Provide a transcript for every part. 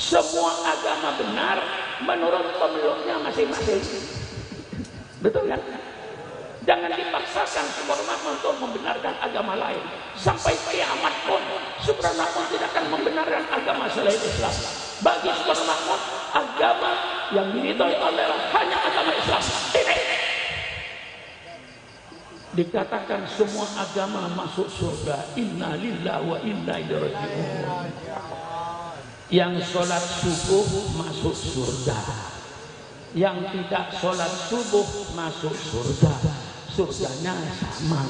Semua agama benar menurut pemeluknya masing-masing. Betul kan? Jangan dipaksakan semua umat untuk membenarkan agama lain. Sampai kiamat pun subhanallah tidak akan membenarkan agama selain Islam. Bagi subhanallah agama yang diridhoi oleh Allah hanya agama Islam. Dikatakan semua agama masuk surga. Inna lillahi wa inna ilaihi raji'un. Yang sholat subuh masuk surga, yang tidak sholat subuh masuk surga. Surganya sama.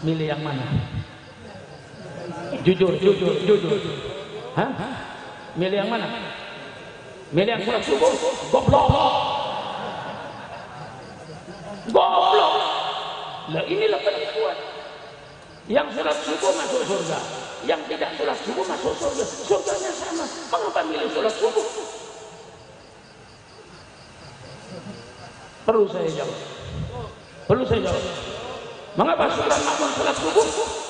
Milih yang mana? Jujur. Hah? Milih yang mana? Milih yang sholat subuh? Goblok. Lah inilah penipuan. Yang sholat subuh masuk surga, yang tidak sholat subuh masuk surga. Surganya sama. Mengapa milih sholat subuh? Perlu saya jawab. Mengapa sholat makmum sholat subuh?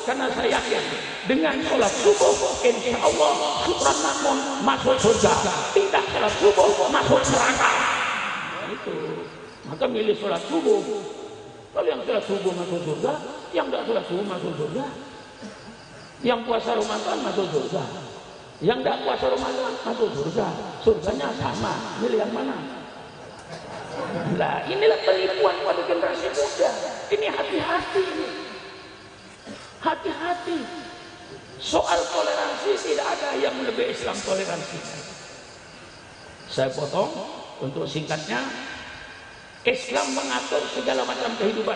Karena saya yakin dengan sholat subuh insya Allah sholat makmum masuk surga. Tidak sholat subuh masuk neraka. Itu. Maka milih sholat subuh. Kalau yang sholat subuh masuk surga, yang tidak sholat subuh masuk surga. Yang puasa Ramadan masuk surga, yang tidak puasa Ramadan masuk surga. Surganya sama. Milih yang mana? Lah inilah penipuan pada generasi muda. Ini hati-hati. Hati-hati. Soal toleransi tidak ada yang lebih Islam toleransi. Saya potong untuk singkatnya. Islam mengatur segala macam kehidupan.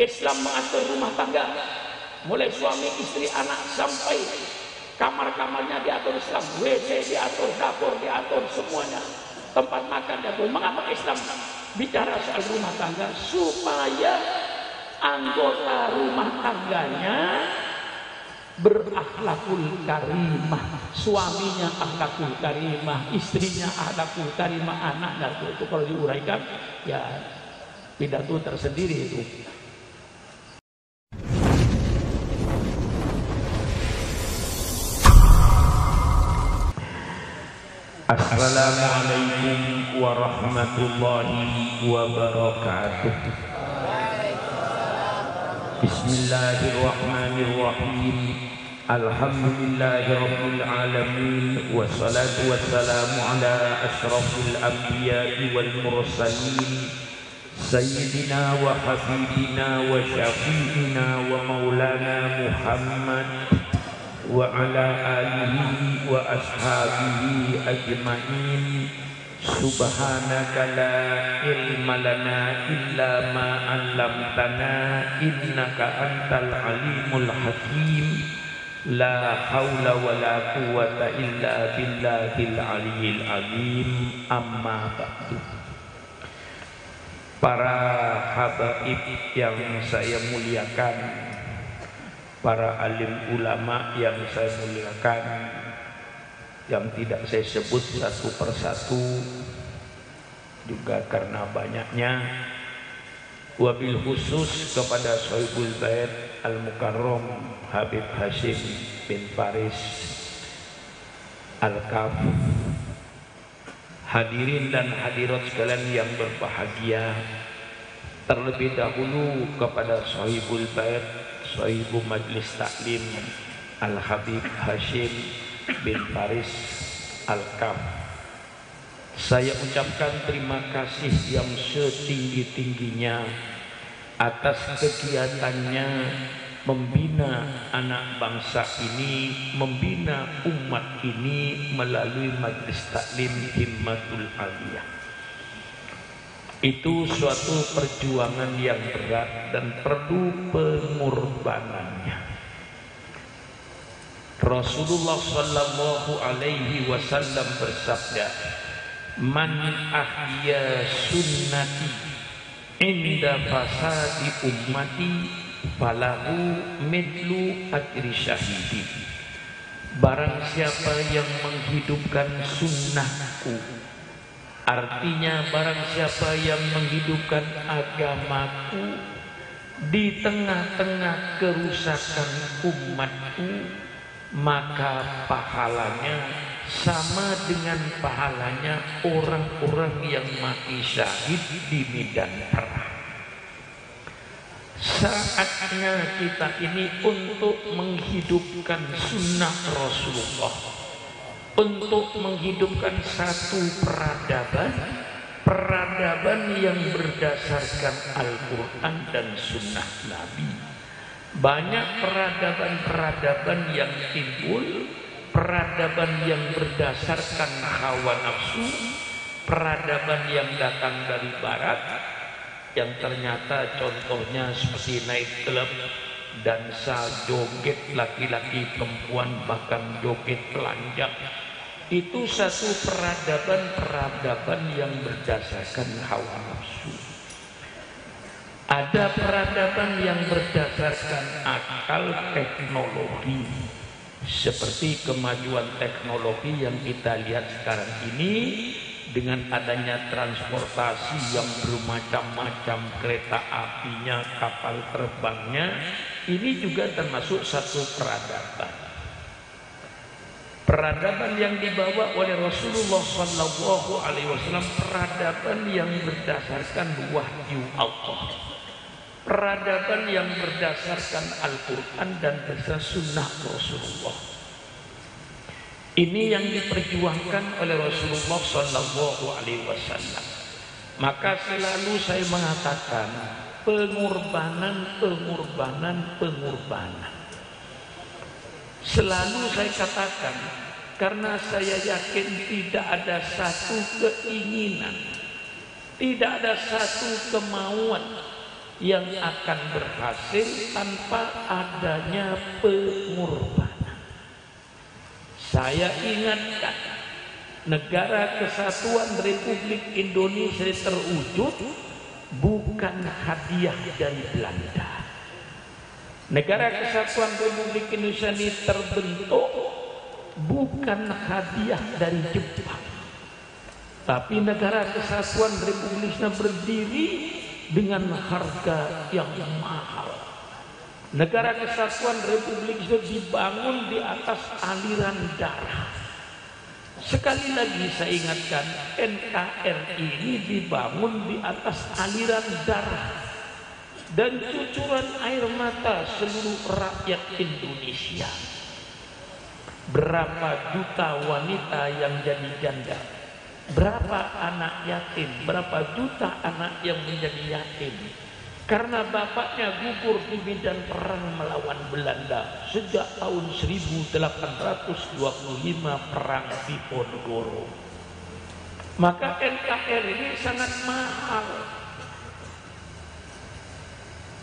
Islam mengatur rumah tangga, mulai suami, istri, anak sampai kamar-kamarnya diatur Islam, WC diatur, dapur diatur, semuanya, tempat makan diatur. Mengapa Islam bicara soal rumah tangga? Supaya anggota rumah tangganya berakhlakul karimah, suaminya akhlakul karimah, istrinya akhlakul karimah, anaknya itu kalau diuraikan ya pidato tersendiri itu. Assalamualaikum warahmatullahi wabarakatuh. Bismillahirrahmanirrahim. Alhamdulillahirabbil alamin wassalatu wassalamu ala asyrafil anbiya'i wal mursalin sayyidina wa habibina wa syafi'ina wa maulana Muhammad wa ala alihi wa ashabihi ajma'in. Subhanaka la ilma lana illa ma 'allamtana innaka antal alimul hakim. La haula wa la quwwata illa billahil aliyyil azim. Amma ba'du. Para habaib yang saya muliakan, para alim ulama yang saya muliakan, yang tidak saya sebut satu persatu juga karena banyaknya, wabil khusus kepada Sohibul Bait Al-Mukarram Habib Hashim bin Faris Al-Kaf, hadirin dan hadirat sekalian yang berbahagia. Terlebih dahulu kepada Sohibul Bait, Sohibu Majlis Taklim Al-Habib Hashim bin Faris Al-Kaf, saya ucapkan terima kasih yang setinggi-tingginya atas kegiatannya membina anak bangsa ini, membina umat ini melalui Majlis Taklim Himmatul Aliyah. Itu suatu perjuangan yang berat dan perlu pengorbanannya. Rasulullah sallallahu alaihi wasallam bersabda, "Man ahya sunnati inda fasadi ummati falahu mithlu ajri syahidi." Barang siapa yang menghidupkan sunnahku, artinya barang siapa yang menghidupkan agamaku di tengah-tengah kerusakan umatku, maka pahalanya sama dengan pahalanya orang-orang yang mati syahid di medan perang. Saatnya kita ini untuk menghidupkan sunnah Rasulullah, untuk menghidupkan satu peradaban yang berdasarkan Al-Quran dan sunnah Nabi. Banyak peradaban yang timbul, peradaban yang berdasarkan hawa nafsu, peradaban yang datang dari barat, yang ternyata contohnya seperti naik klub, dansa, joget laki-laki, perempuan, bahkan joget telanjang. Itu satu peradaban yang berdasarkan hawa nafsu. Ada peradaban yang berdasarkan akal teknologi, seperti kemajuan teknologi yang kita lihat sekarang ini. Dengan adanya transportasi yang bermacam-macam, kereta apinya, kapal terbangnya, ini juga termasuk satu peradaban. Peradaban yang dibawa oleh Rasulullah SAW, peradaban yang berdasarkan wahyu Allah, peradaban yang berdasarkan Al-Quran dan berdasarkan sunnah Rasulullah. Ini yang diperjuangkan oleh Rasulullah SAW. Maka selalu saya mengatakan pengorbanan. Selalu saya katakan, karena saya yakin tidak ada satu keinginan, tidak ada satu kemauan yang akan berhasil tanpa adanya pengorbanan. Saya ingatkan, negara kesatuan Republik Indonesia terwujud bukan hadiah dari Belanda. Negara kesatuan Republik Indonesia ini terbentuk bukan hadiah dari Jepang. Tapi negara kesatuan Republik Indonesia berdiri dengan harga yang mahal. Negara kesatuan Republik Indonesia dibangun di atas aliran darah. Sekali lagi saya ingatkan, NKRI ini dibangun di atas aliran darah dan cucuran air mata seluruh rakyat Indonesia. Berapa juta wanita yang jadi janda, berapa anak yatim, berapa juta anak yang menjadi yatim karena bapaknya gugur di medan perang melawan Belanda sejak tahun 1825 perang Diponegoro. Maka NKRI ini sangat mahal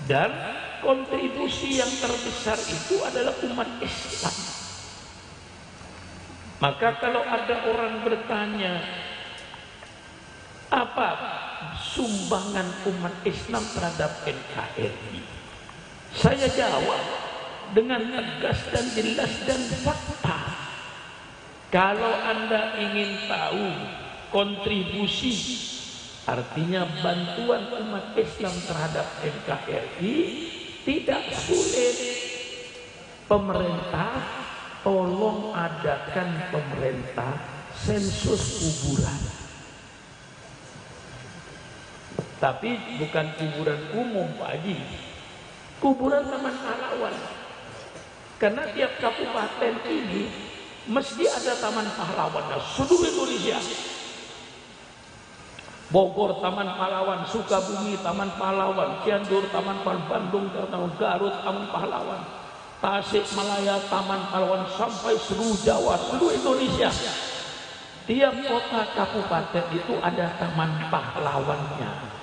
dan kontribusi yang terbesar itu adalah umat Islam. Maka kalau ada orang bertanya, apa sumbangan umat Islam terhadap NKRI? Saya jawab dengan tegas dan jelas dan fakta. Kalau Anda ingin tahu kontribusi, artinya bantuan umat Islam terhadap NKRI, tidak sulit. Pemerintah tolong adakan sensus kuburan. Tapi bukan kuburan umum, Pak Haji. Kuburan Taman Pahlawan. Karena tiap kabupaten ini mesti ada Taman Pahlawan seluruh Indonesia. Bogor Taman Pahlawan, Sukabumi Taman Pahlawan, Cianjur Taman Pahlawan, Bandung Taman Garut Taman Pahlawan, Tasikmalaya Taman Pahlawan, sampai seluruh Jawa, seluruh Indonesia. Tiap kota kabupaten itu ada Taman Pahlawannya.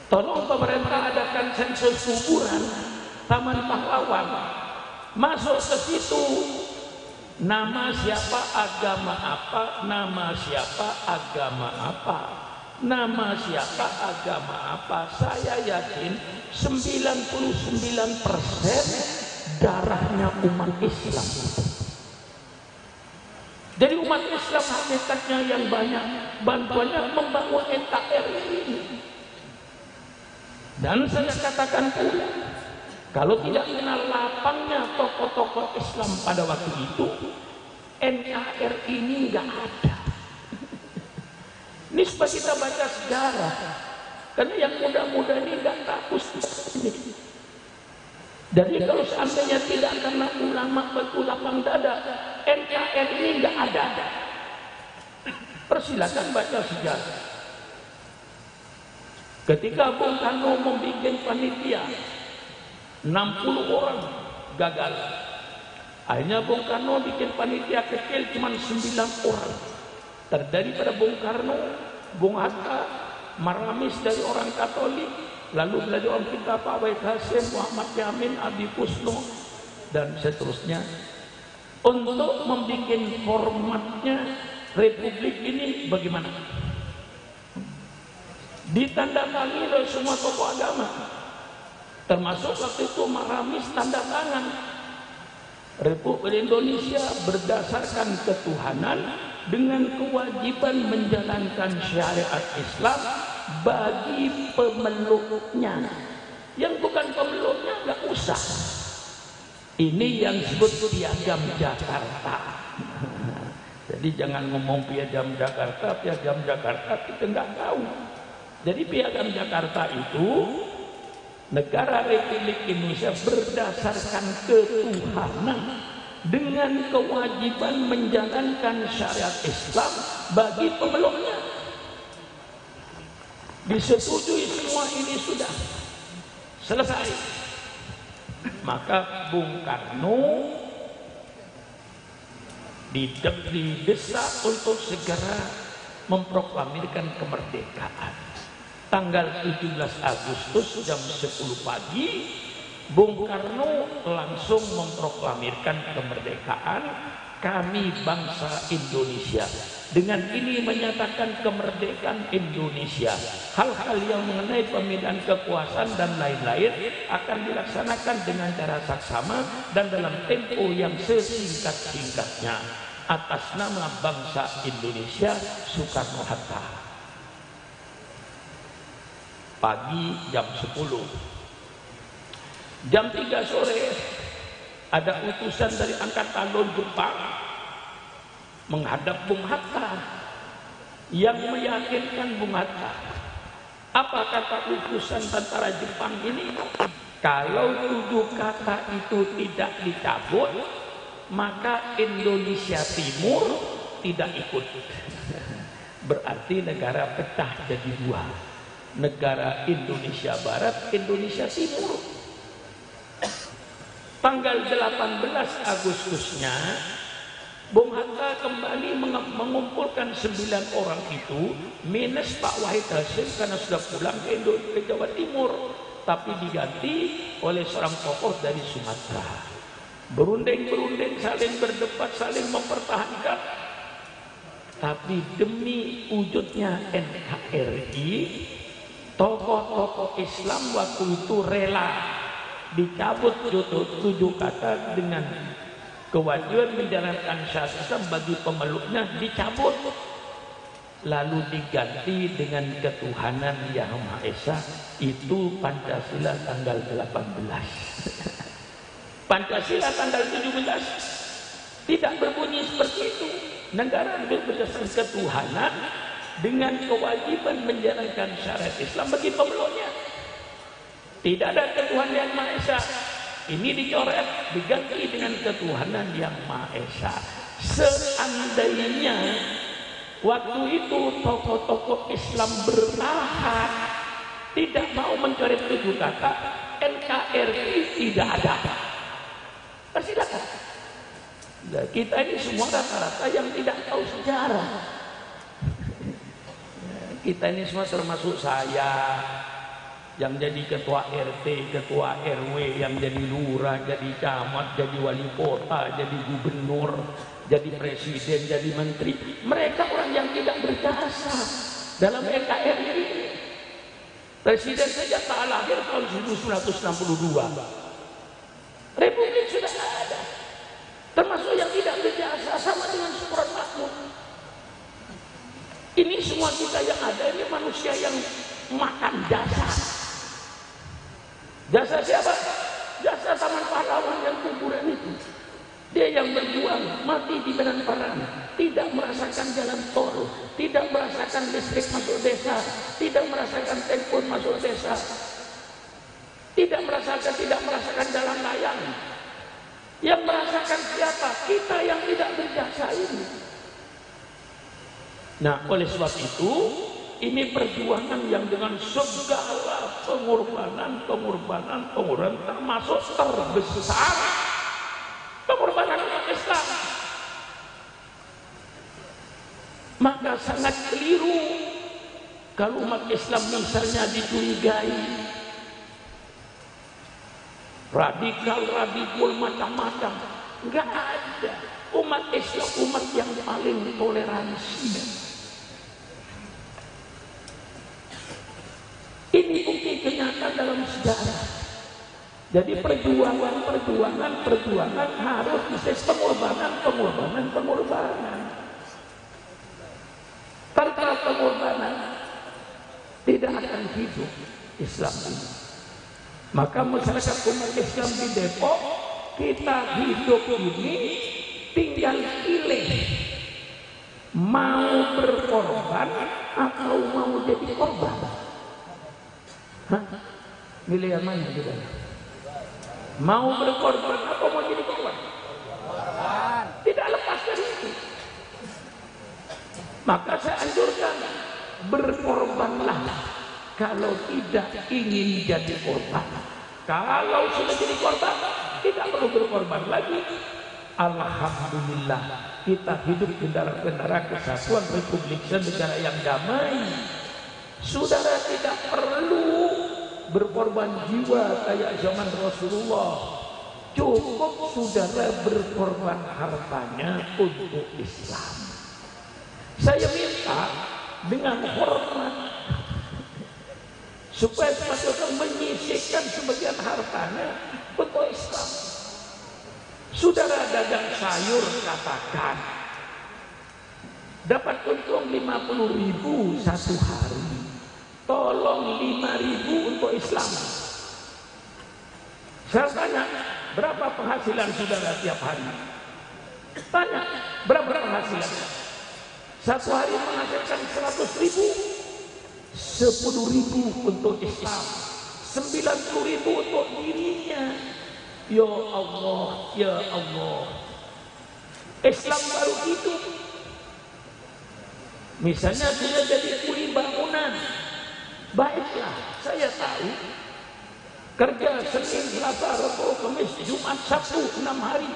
Tolong pemerintah adakan sensus kuburan Taman Pahlawan. Masuk ke situ, nama siapa, agama apa, nama siapa, agama apa, nama siapa, agama apa. Saya yakin 99% darahnya umat Islam. Jadi umat Islam hakikatnya yang banyak bantuannya membangun NKRI ini. Dan saya katakan pula, kalau tidak kenal lapangnya tokoh-tokoh Islam pada waktu itu, NKRI ini nggak ada. Ini supaya kita baca sejarah, karena yang muda-muda ini nggak tahu ini. Jadi kalau seandainya tidak karena ulama batu lapang dada, NKRI ini nggak ada. Persilakan baca sejarah. Ketika Bung Karno membuat panitia, 60 orang gagal. Akhirnya Bung Karno bikin panitia kecil cuma 9 orang. Terdiri pada Bung Karno, Bung Hatta, Maramis dari orang Katolik, lalu belajar orang kita Pak Wahid Hasim, Muhammad Yamin, Abi Kusno, dan seterusnya. Untuk membuat formatnya Republik ini bagaimana? Ditandatangani oleh semua tokoh agama, termasuk waktu itu Maramis tanda tangan. Republik Indonesia berdasarkan ketuhanan dengan kewajiban menjalankan syariat Islam bagi pemeluknya. Yang bukan pemeluknya nggak usah. Ini yang disebut Piagam Jakarta. Jadi jangan ngomong Piagam Jakarta kita nggak tahu. Jadi Piagam Jakarta itu negara Republik Indonesia berdasarkan ketuhanan dengan kewajiban menjalankan syariat Islam bagi pemeluknya. Disetujui semua ini sudah selesai. Maka Bung Karno didesak untuk segera memproklamirkan kemerdekaan. Tanggal 17 Agustus jam 10 pagi, Bung Karno langsung memproklamirkan kemerdekaan, kami bangsa Indonesia. Dengan ini menyatakan kemerdekaan Indonesia. Hal-hal yang mengenai pemindahan kekuasaan dan lain-lain akan dilaksanakan dengan cara saksama dan dalam tempo yang sesingkat-singkatnya. Atas nama bangsa Indonesia, Soekarno-Hatta. Pagi jam 10. Jam 3 sore ada utusan dari Angkatan Laut Jepang menghadap Bung Hatta yang meyakinkan Bung Hatta. Apa kata utusan tentara Jepang ini? Kalau 7 kata itu tidak dicabut, maka Indonesia Timur tidak ikut. Berarti negara pecah jadi 2. Negara Indonesia Barat, Indonesia Timur. Tanggal 18 Agustusnya Bung Hatta kembali mengumpulkan 9 orang itu minus Pak Wahid Hasim karena sudah pulang ke Jawa Timur, tapi diganti oleh seorang tokoh dari Sumatera. Berunding-berunding, saling berdebat, saling mempertahankan. Tapi demi wujudnya NKRI, tokoh-tokoh Islam waktu itu rela dicabut 7 kata dengan kewajiban menjalankan syariat Islam bagi pemeluknya, dicabut lalu diganti dengan ketuhanan yang Maha Esa. Itu Pancasila tanggal 18. Pancasila tanggal 17 tidak berbunyi seperti itu. Negara berdasarkan ketuhanan dengan kewajiban menjalankan syariat Islam bagi pemeluknya. Tidak ada ketuhanan yang Maha Esa. Ini dicoret, diganti dengan ketuhanan yang Maha Esa. Seandainya waktu itu tokoh-tokoh Islam bertahan, tidak mau mencoret 7 kata, NKRI tidak ada. Persilakan. Nah, kita ini semua rata-rata yang tidak tahu sejarah. Kita ini semua termasuk saya yang jadi ketua RT, ketua RW, yang jadi lurah, jadi camat, jadi wali kota, jadi gubernur, jadi presiden, jadi menteri. Mereka orang yang tidak berjasa dalam NKRI. Presiden saja tak lahir tahun 1962. Republik sudah ada. Termasuk yang tidak berjasa, sama dengan Supran Mahmud. Ini semua kita yang ada ini manusia yang makan jasa. Jasa siapa? Jasa Taman Pahlawan yang kuburan itu. Dia yang berjuang mati di medan perang, tidak merasakan jalan tol, tidak merasakan listrik masuk desa, tidak merasakan telepon masuk desa, tidak merasakan jalan layang. Yang merasakan siapa? Kita yang tidak berjasa ini. Nah, oleh sebab itu, ini perjuangan yang dengan segala pengorbanan termasuk terbesar pengorbanan umat Islam. Maka sangat keliru kalau umat Islam misalnya dicurigai radikal macam-macam. Enggak ada. Umat Islam umat yang paling toleransi. Ini bukti kenyataan dalam sejarah. Jadi perjuangan harus bisa pengorbanan. Tanpa pengorbanan tidak akan hidup Islam ini. Maka masyarakat umat Islam di Depok, kita hidup ini tinggal pilih mau berkorban atau mau jadi korban. Hah? Milih yang mana juga? Mau berkorban atau mau jadi korban? Tidak lepas dari itu. Maka saya anjurkan, berkorbanlah kalau tidak ingin jadi korban. Kalau sudah jadi korban, tidak perlu berkorban lagi. Alhamdulillah, kita hidup di negara kesatuan Republik Negara yang damai. Saudara tidak perlu berkorban jiwa kayak zaman Rasulullah. Cukup saudara berkorban hartanya untuk Islam. Saya minta dengan hormat supaya saudara menyisihkan sebagian hartanya untuk Islam. Saudara dagang sayur katakan dapat untung 50.000 satu hari. Tolong 5.000 untuk Islam. Saya tanya, berapa penghasilan saudara tiap hari? Tanya, berapa penghasilan? Satu hari menghasilkan 100.000, 10.000 untuk Islam, 90.000 untuk dirinya. Ya Allah, ya Allah. Islam baru hidup. Misalnya sudah jadi kuli bangunan, baiklah, saya tahu kerja Senin, Selasa, Rabu, Kamis, Jumat, Sabtu 6 hari.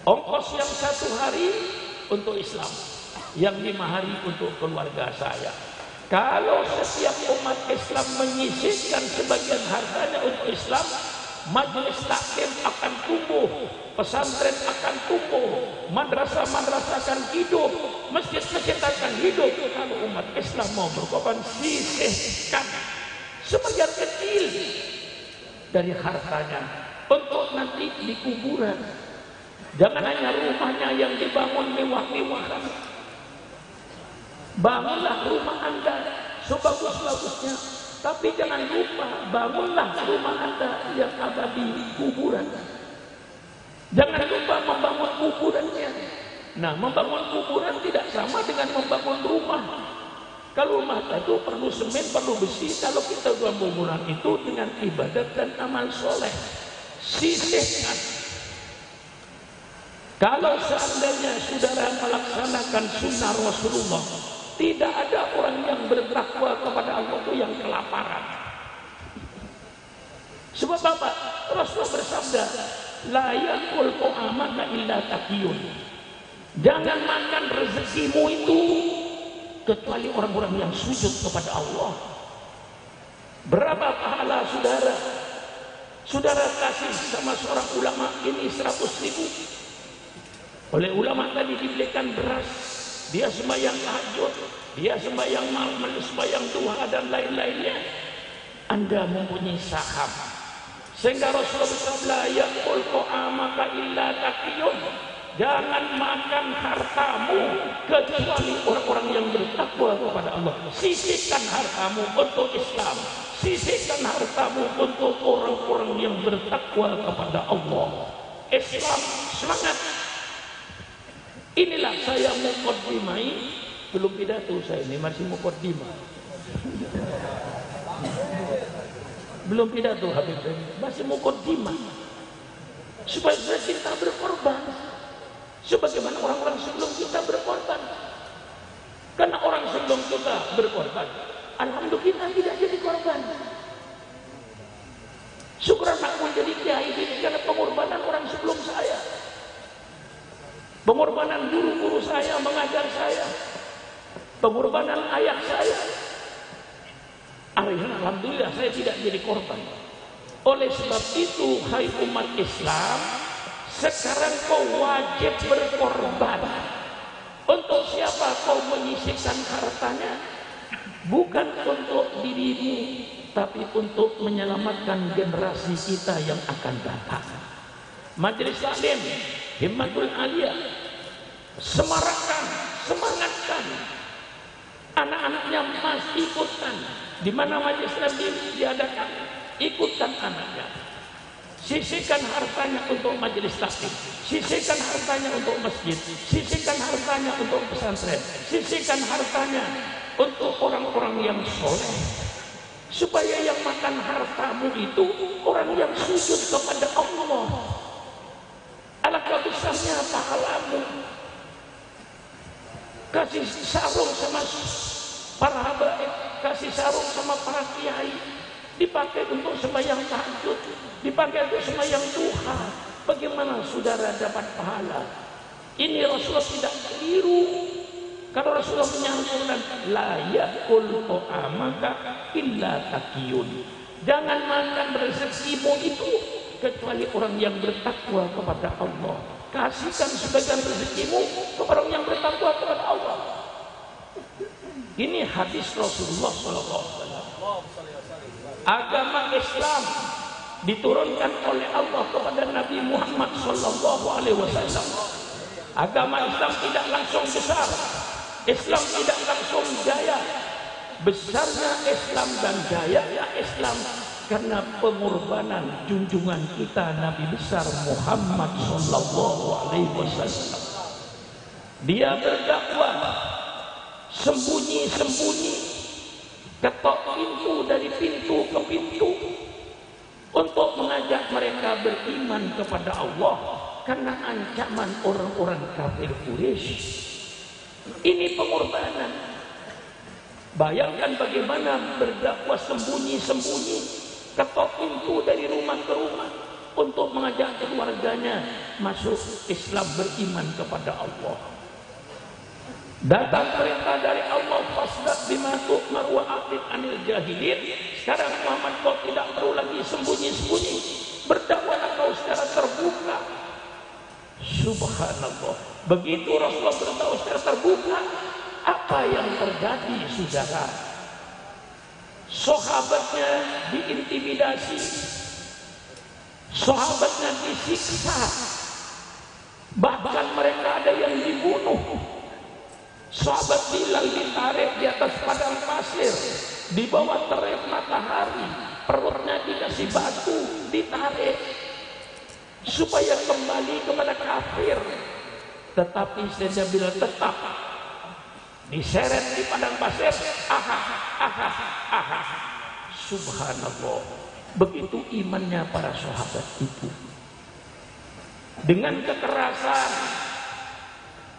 Ongkos yang 1 hari untuk Islam, yang 5 hari untuk keluarga saya. Kalau setiap umat Islam menyisihkan sebagian hartanya untuk Islam, majelis taklim akan tumbuh, pesantren akan tumbuh, madrasah-madrasah akan hidup, masjid-masjid akan hidup. Kalau umat Islam mau berkorban, sisihkan sebagian kecil dari hartanya untuk nanti di kuburan. Jangan hanya rumahnya yang dibangun mewah-mewahan. Bangunlah rumah Anda sebagus-bagusnya, tapi jangan lupa bangunlah rumah Anda yang ada di kuburan. Jangan lupa membangun kuburannya. Nah, membangun kuburan tidak sama dengan membangun rumah. Kalau rumah itu perlu semen, perlu besi. Kalau kita buat bangunan itu dengan ibadat dan amal soleh, sisihkan. Kalau seandainya saudara melaksanakan sunnah Rasulullah, tidak ada orang yang bertakwa kepada Allah itu yang kelaparan. Sebab apa? Rasulullah bersabda, la yakul ta'amaka illa taqiyun. Jangan makan rezekimu itu kecuali orang-orang yang sujud kepada Allah. Berapa pahala saudara? Saudara kasih sama seorang ulama ini 100.000. Oleh ulama tadi dibelikan beras, dia sembahyang tahajud, dia sembahyang malam, sembahyang duha dan lain-lainnya. Anda mempunyai saham. Sehingga Rasulullah bersabda, yaqul ta'amaka illa taqiyun. Jangan makan hartamu kecuali orang-orang yang bertakwa kepada Allah. Sisihkan hartamu untuk Islam. Sisihkan hartamu untuk orang-orang yang bertakwa kepada Allah. Islam semangat. Inilah saya muqaddimai, belum pidato saya ini, masih muqaddimah. Belum pidato Habib, masih muqaddimah. Supaya kita berkorban sebagaimana orang-orang sebelum kita berkorban. Karena orang sebelum kita berkorban, alhamdulillah tidak jadi korban. Syukuran aku jadi kiai ini karena pengorbanan orang sebelum saya. Pengorbanan guru-guru saya mengajar saya. Pengorbanan ayah saya. Alhamdulillah saya tidak jadi korban. Oleh sebab itu, hai umat Islam, sekarang kau wajib berkorban. Untuk siapa kau menyisihkan hartanya? Bukan untuk dirimu, tapi untuk menyelamatkan generasi kita yang akan datang. Majelis Taklim Himmatul Aliyah semarakkan, semangatkan anak-anaknya, mas ikutkan di mana majelis Taklim diadakan, ikutkan anaknya. Sisihkan hartanya untuk majelis taklim, sisihkan hartanya untuk masjid, sisihkan hartanya untuk pesantren, sisihkan hartanya untuk orang-orang yang soleh, supaya yang makan hartamu itu orang yang sujud kepada Allah. Alangkah besarnya pahalamu. Kasih sarung sama para habaib, kasih sarung sama para kiai, dipakai untuk sembahyang tahajud, dipakai untuk sembahyang duha. Bagaimana saudara dapat pahala? Ini Rasulullah tidak keliru. Kalau Rasulullah menyampaikan la yakul ta'amaka illa taqiyun, jangan makan rezekimu itu kecuali orang yang bertakwa kepada Allah. Kasihkan sebagian rezekimu kepada orang yang bertakwa kepada Allah. Ini hadis Rasulullah SAW. Agama Islam diturunkan oleh Allah kepada Nabi Muhammad SAW. Agama Islam tidak langsung besar, Islam tidak langsung jaya. Besarnya Islam dan jayanya Islam karena pengorbanan junjungan kita Nabi besar Muhammad SAW. Dia berdakwah sembunyi-sembunyi, ketok pintu dari pintu ke pintu untuk mengajak mereka beriman kepada Allah karena ancaman orang-orang kafir Quraisy. Ini pengorbanan. Bayangkan bagaimana berdakwah sembunyi-sembunyi, ketok pintu dari rumah ke rumah untuk mengajak keluarganya masuk Islam, beriman kepada Allah. Datang perintah dari Allah, fasdaq bima tu'mar wa a'rid 'anil jahilin. Sekarang Muhammad kau tidak perlu lagi sembunyi-sembunyi, berdakwah kau secara terbuka. Subhanallah. Begitu Rasulullah berdakwah secara terbuka, apa yang terjadi saudara? Sahabatnya diintimidasi, sahabatnya disiksa, bahkan mereka ada yang dibunuh. Sahabat Bilal ditarik di atas padang pasir, di bawah terik matahari, perutnya dikasih batu, ditarik supaya kembali kepada kafir. Tetapi Sayyidina Bilal tetap diseret di padang pasir. Subhanallah. Begitu imannya para sahabat itu. Dengan kekerasan,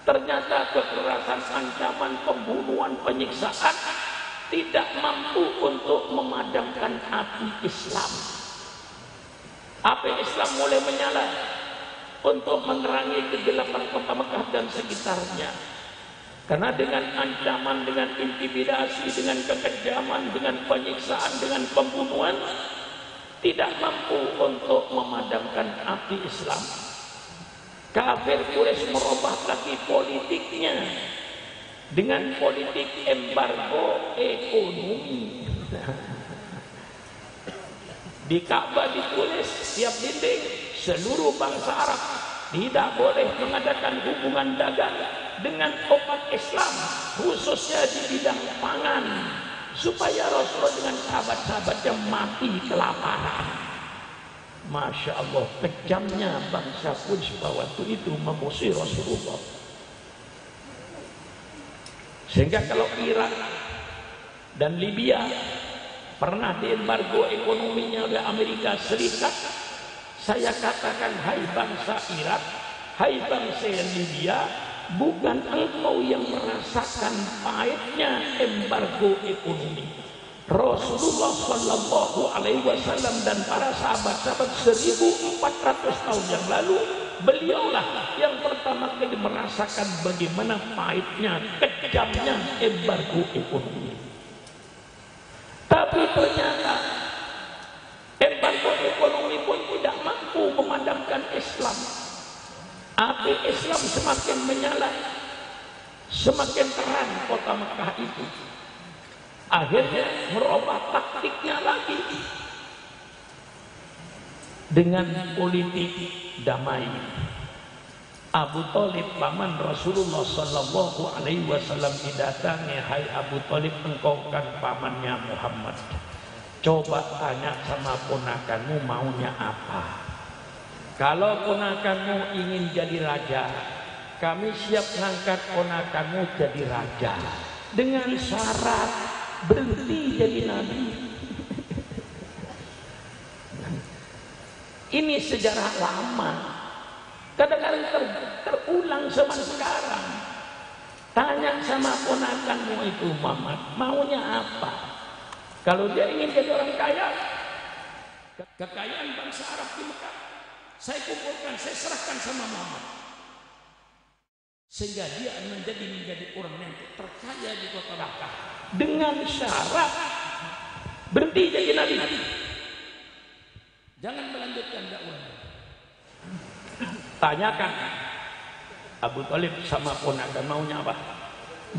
ternyata kekerasan, ancaman, pembunuhan, penyiksaan tidak mampu untuk memadamkan api Islam. Api Islam mulai menyala untuk menerangi kegelapan kota Mekah dan sekitarnya. Karena dengan ancaman, dengan intimidasi, dengan kekejaman, dengan penyiksaan, dengan pembunuhan, tidak mampu untuk memadamkan api Islam. Kafir Quraisy merubah lagi politiknya dengan politik embargo ekonomi. Di Ka'bah ditulis setiap dinding, seluruh bangsa Arab tidak boleh mengadakan hubungan dagang dengan umat Islam, khususnya di bidang pangan, supaya Rasulullah dengan sahabat-sahabatnya mati kelaparan. Masya Allah, kejamnya bangsa Quraisy waktu itu memusuhi Rasulullah. Sehingga kalau Irak dan Libya pernah diembargo ekonominya oleh Amerika Serikat, saya katakan, hai bangsa Irak, hai bangsa Libya, bukan engkau yang merasakan pahitnya embargo ekonomi. Rasulullah Shallallahu Alaihi Wasallam dan para sahabat-sahabat 1400 tahun yang lalu, beliaulah yang pertama kali merasakan bagaimana pahitnya, kejamnya embargo ekonomi. Tapi ternyata embargo ekonomi pun tidak mampu memadamkan Islam. Api Islam semakin menyala, semakin terang kota Mekah itu. Akhirnya merubah taktiknya lagi dengan politik damai. Abu Thalib paman Rasulullah Sallallahu Alaihi Wasallam didatangi, hai Abu Thalib, engkau kan pamannya Muhammad, coba tanya sama ponakanmu maunya apa. Kalau ponakanmu ingin jadi raja, kami siap ngangkat ponakanmu jadi raja dengan syarat berhenti jadi nabi. Ini sejarah lama, kadang-kadang terulang zaman sekarang. Tanya sama ponakanmu itu Muhammad, maunya apa? Kalau dia ingin jadi orang kaya, kekayaan bangsa Arab di Mekah saya kumpulkan, saya serahkan sama Muhammad, sehingga dia menjadi orang yang terkaya di kota Makkah, dengan syarat berhenti jadi nabi, jangan melanjutkan dakwah. Tanyakan Abu Thalib sama ponakan maunya apa.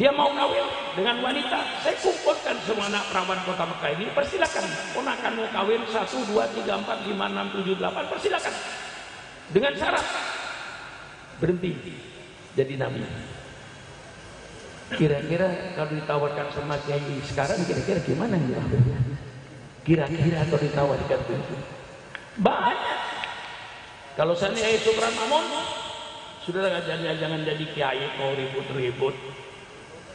Dia mau kawin dengan wanita, saya kumpulkan semua anak perawan kota Mekah ini, persilakan ponakan mau kawin 1, 2, 3, 4, 5, 6, 7, 8, persilakan, dengan syarat berhenti jadi nabi. Kira-kira kalau ditawarkan sama kiai sekarang, kira-kira gimana ya? Kira-kira kalau ditawarkan itu banyak. Kalau saya ini Subran Mamun, sudah jangan jadi kiai mau ribut-ribut.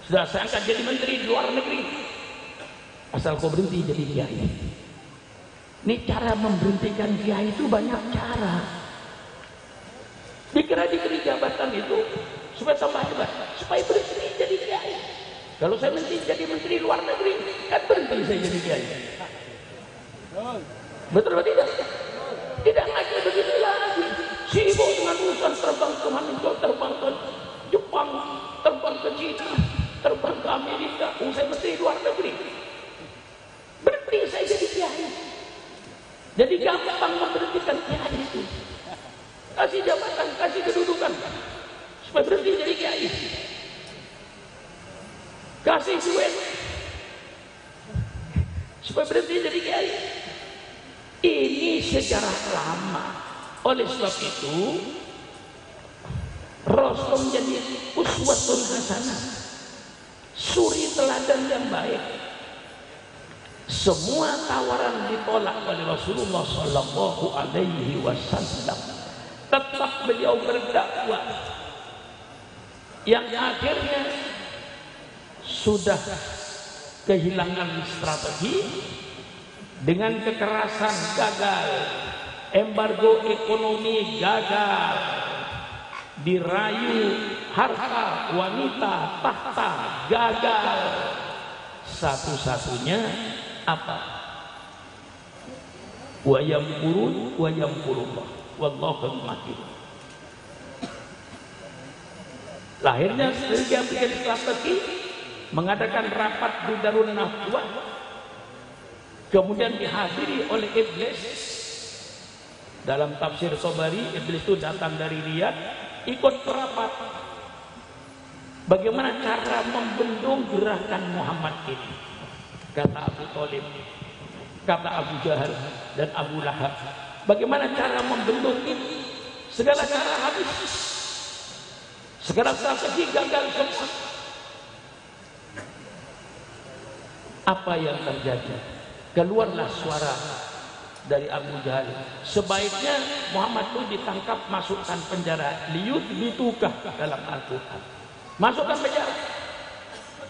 Sudah saya angkat jadi menteri di luar negeri, asal kau berhenti jadi kiai. Ini cara memberhentikan kiai itu banyak cara. Dikira-dikira jabatan itu supaya tambah hebat, supaya berhenti jadi kiai. Kalau saya jadi menteri luar negeri, kan berhenti saya jadi kiai. Betul atau tidak? Tidak lagi begitu lagi. Sibuk dengan urusan terbang ke Manado, terbang ke Jepang, terbang ke China, terbang ke Amerika. Saya menteri luar negeri, berhenti saya jadi kiai. Jadi gampang memberhentikan kiai itu. Kasih jabatan, kasih kedudukan, supaya berhenti jadi kiai. Kasih duit supaya berhenti jadi kiai. Ini sejarah lama. Oleh sebab itu Rasul menjadi uswatun hasanah, suri teladan yang baik. Semua tawaran ditolak oleh Rasulullah Sallallahu Alaihi Wasallam. Tetap beliau berdakwah, yang akhirnya sudah kehilangan strategi, dengan kekerasan gagal, embargo ekonomi gagal, dirayu harta, wanita, tahta gagal. Satu-satunya apa? Wa yamkurun wa yamkurullah wallahu makin. Lahirnya dia bikin strategi, mengadakan rapat di Darun Nadwah, kemudian dihadiri oleh iblis. Dalam tafsir Sobari, iblis itu datang dari Riyadh, ikut rapat. Bagaimana cara membendung gerakan Muhammad ini? Kata Abu Thalib, kata Abu Jahal dan Abu Lahab, bagaimana cara membendung ini? Segala cara habis, segala strategi gagal semua. Apa yang terjadi? Keluarlah suara dari Abu Jahal. Sebaiknya Muhammad itu ditangkap, masukkan penjara. Liyut ditukah dalam Al-Quran. Masukkan penjara.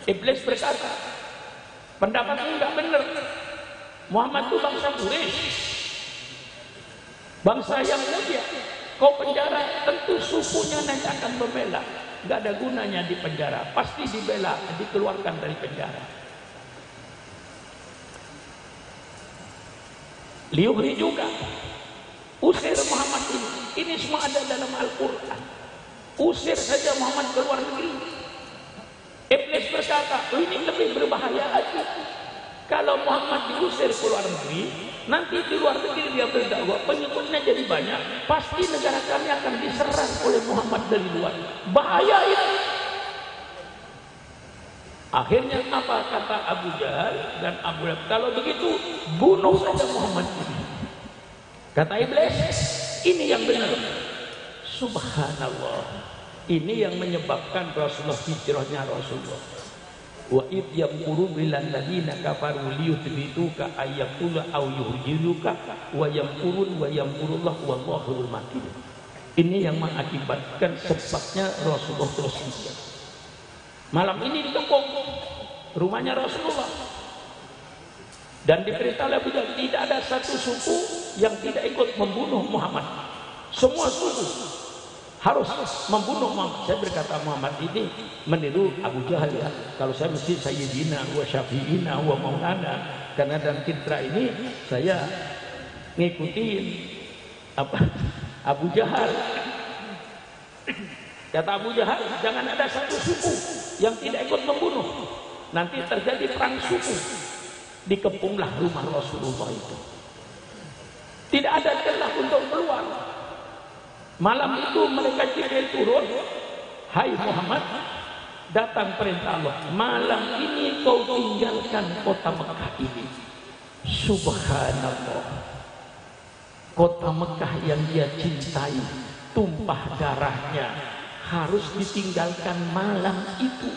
Iblis berkata, pendapatmu enggak benar. Muhammad itu bangsa Quraisy, bangsa yang mulia. Kau penjara, tentu sukunya nanti akan membela. Enggak ada gunanya di penjara, pasti dibela, dikeluarkan dari penjara. Liuhri juga, usir Muhammad ini. Ini semua ada dalam Al-Quran. Usir saja Muhammad keluar negeri. Iblis berkata, ini lebih berbahaya lagi. Kalau Muhammad diusir keluar negeri, nanti di luar negeri dia berdakwah, pengikutnya jadi banyak, pasti negara kami akan diserang oleh Muhammad dari luar. Bahaya itu. Akhirnya apa kata Abu Jahal dan Abu Lahab? Kalau begitu bunuh saja Muhammad ini. Kata Iblis, ini yang benar. Subhanallah. Ini yang menyebabkan Rasulullah, hijrahnya Rasulullah. Wa id yamkuru bil ladina kafaru liyuthbituka ayyakula aw yuhjiluka wa yamkurun wa yamkurullah wallahul makin. Ini yang mengakibatkan sebabnya Rasulullah terus hijrah. Malam ini dikepung rumahnya Rasulullah dan diperintah oleh Abu Jahal, tidak ada satu suku yang tidak ikut membunuh Muhammad. Semua suku harus membunuh Muhammad. Saya berkata, Muhammad ini meniru Abu Jahal ya. Kalau saya mesti sayyidina wa syafi'ina wa maulana, karena dalam citra ini saya ngikutin apa Abu Jahal. Kata Abu Jahal, jangan ada satu suku yang tidak ikut membunuh. Nanti terjadi perang suku. Dikepunglah rumah Rasulullah itu. Tidak ada celah untuk keluar. Malam itu mereka Jibril turun, hai Muhammad, datang perintah Allah, malam ini kau tinggalkan kota Mekah ini. Subhanallah. Kota Mekah yang dia cintai, tumpah darahnya, harus ditinggalkan malam itu.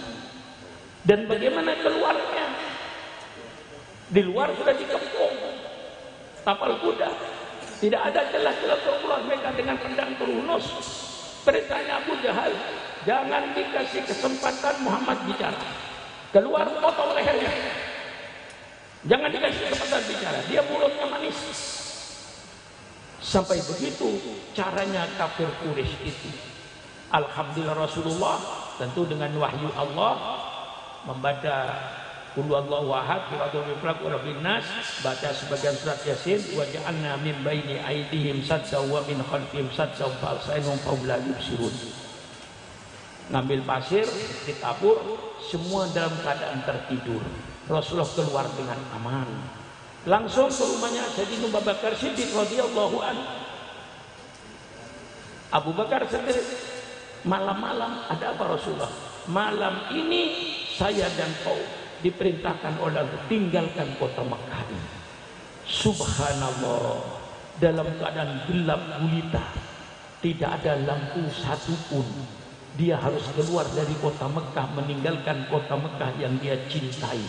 Dan bagaimana keluarnya? Di luar sudah dikepung tapal kuda, tidak ada celah-celah keluar. Mereka dengan pedang terhunus. Perintahnya Abu Jahal, jangan dikasih kesempatan Muhammad bicara. Keluar, potong lehernya. Jangan dikasih kesempatan bicara, dia mulutnya manis. Sampai begitu caranya kafir Quraisy itu. Alhamdulillah Rasulullah tentu dengan wahyu Allah membaca Qul huwallahu ahad, qul rabbin nas, baca sebagian surat Yasin, wa ja'alna min baini aydihim saddan wa min khalfihim saddan fa alsainhum fa la yubsirun. Ngambil pasir, ditabur, semua dalam keadaan tertidur. Rasulullah keluar dengan aman. Langsung ke rumahnya Sayyidina Abu Bakar Siddiq radhiyallahu anhu. Abu Bakar Siddiq, malam-malam ada apa Rasulullah? Malam ini saya dan kau diperintahkan oleh Allah, tinggalkan kota Mekah ini. Subhanallah, dalam keadaan gelap gulita, tidak ada lampu satupun. Dia harus keluar dari kota Mekah, meninggalkan kota Mekah yang dia cintai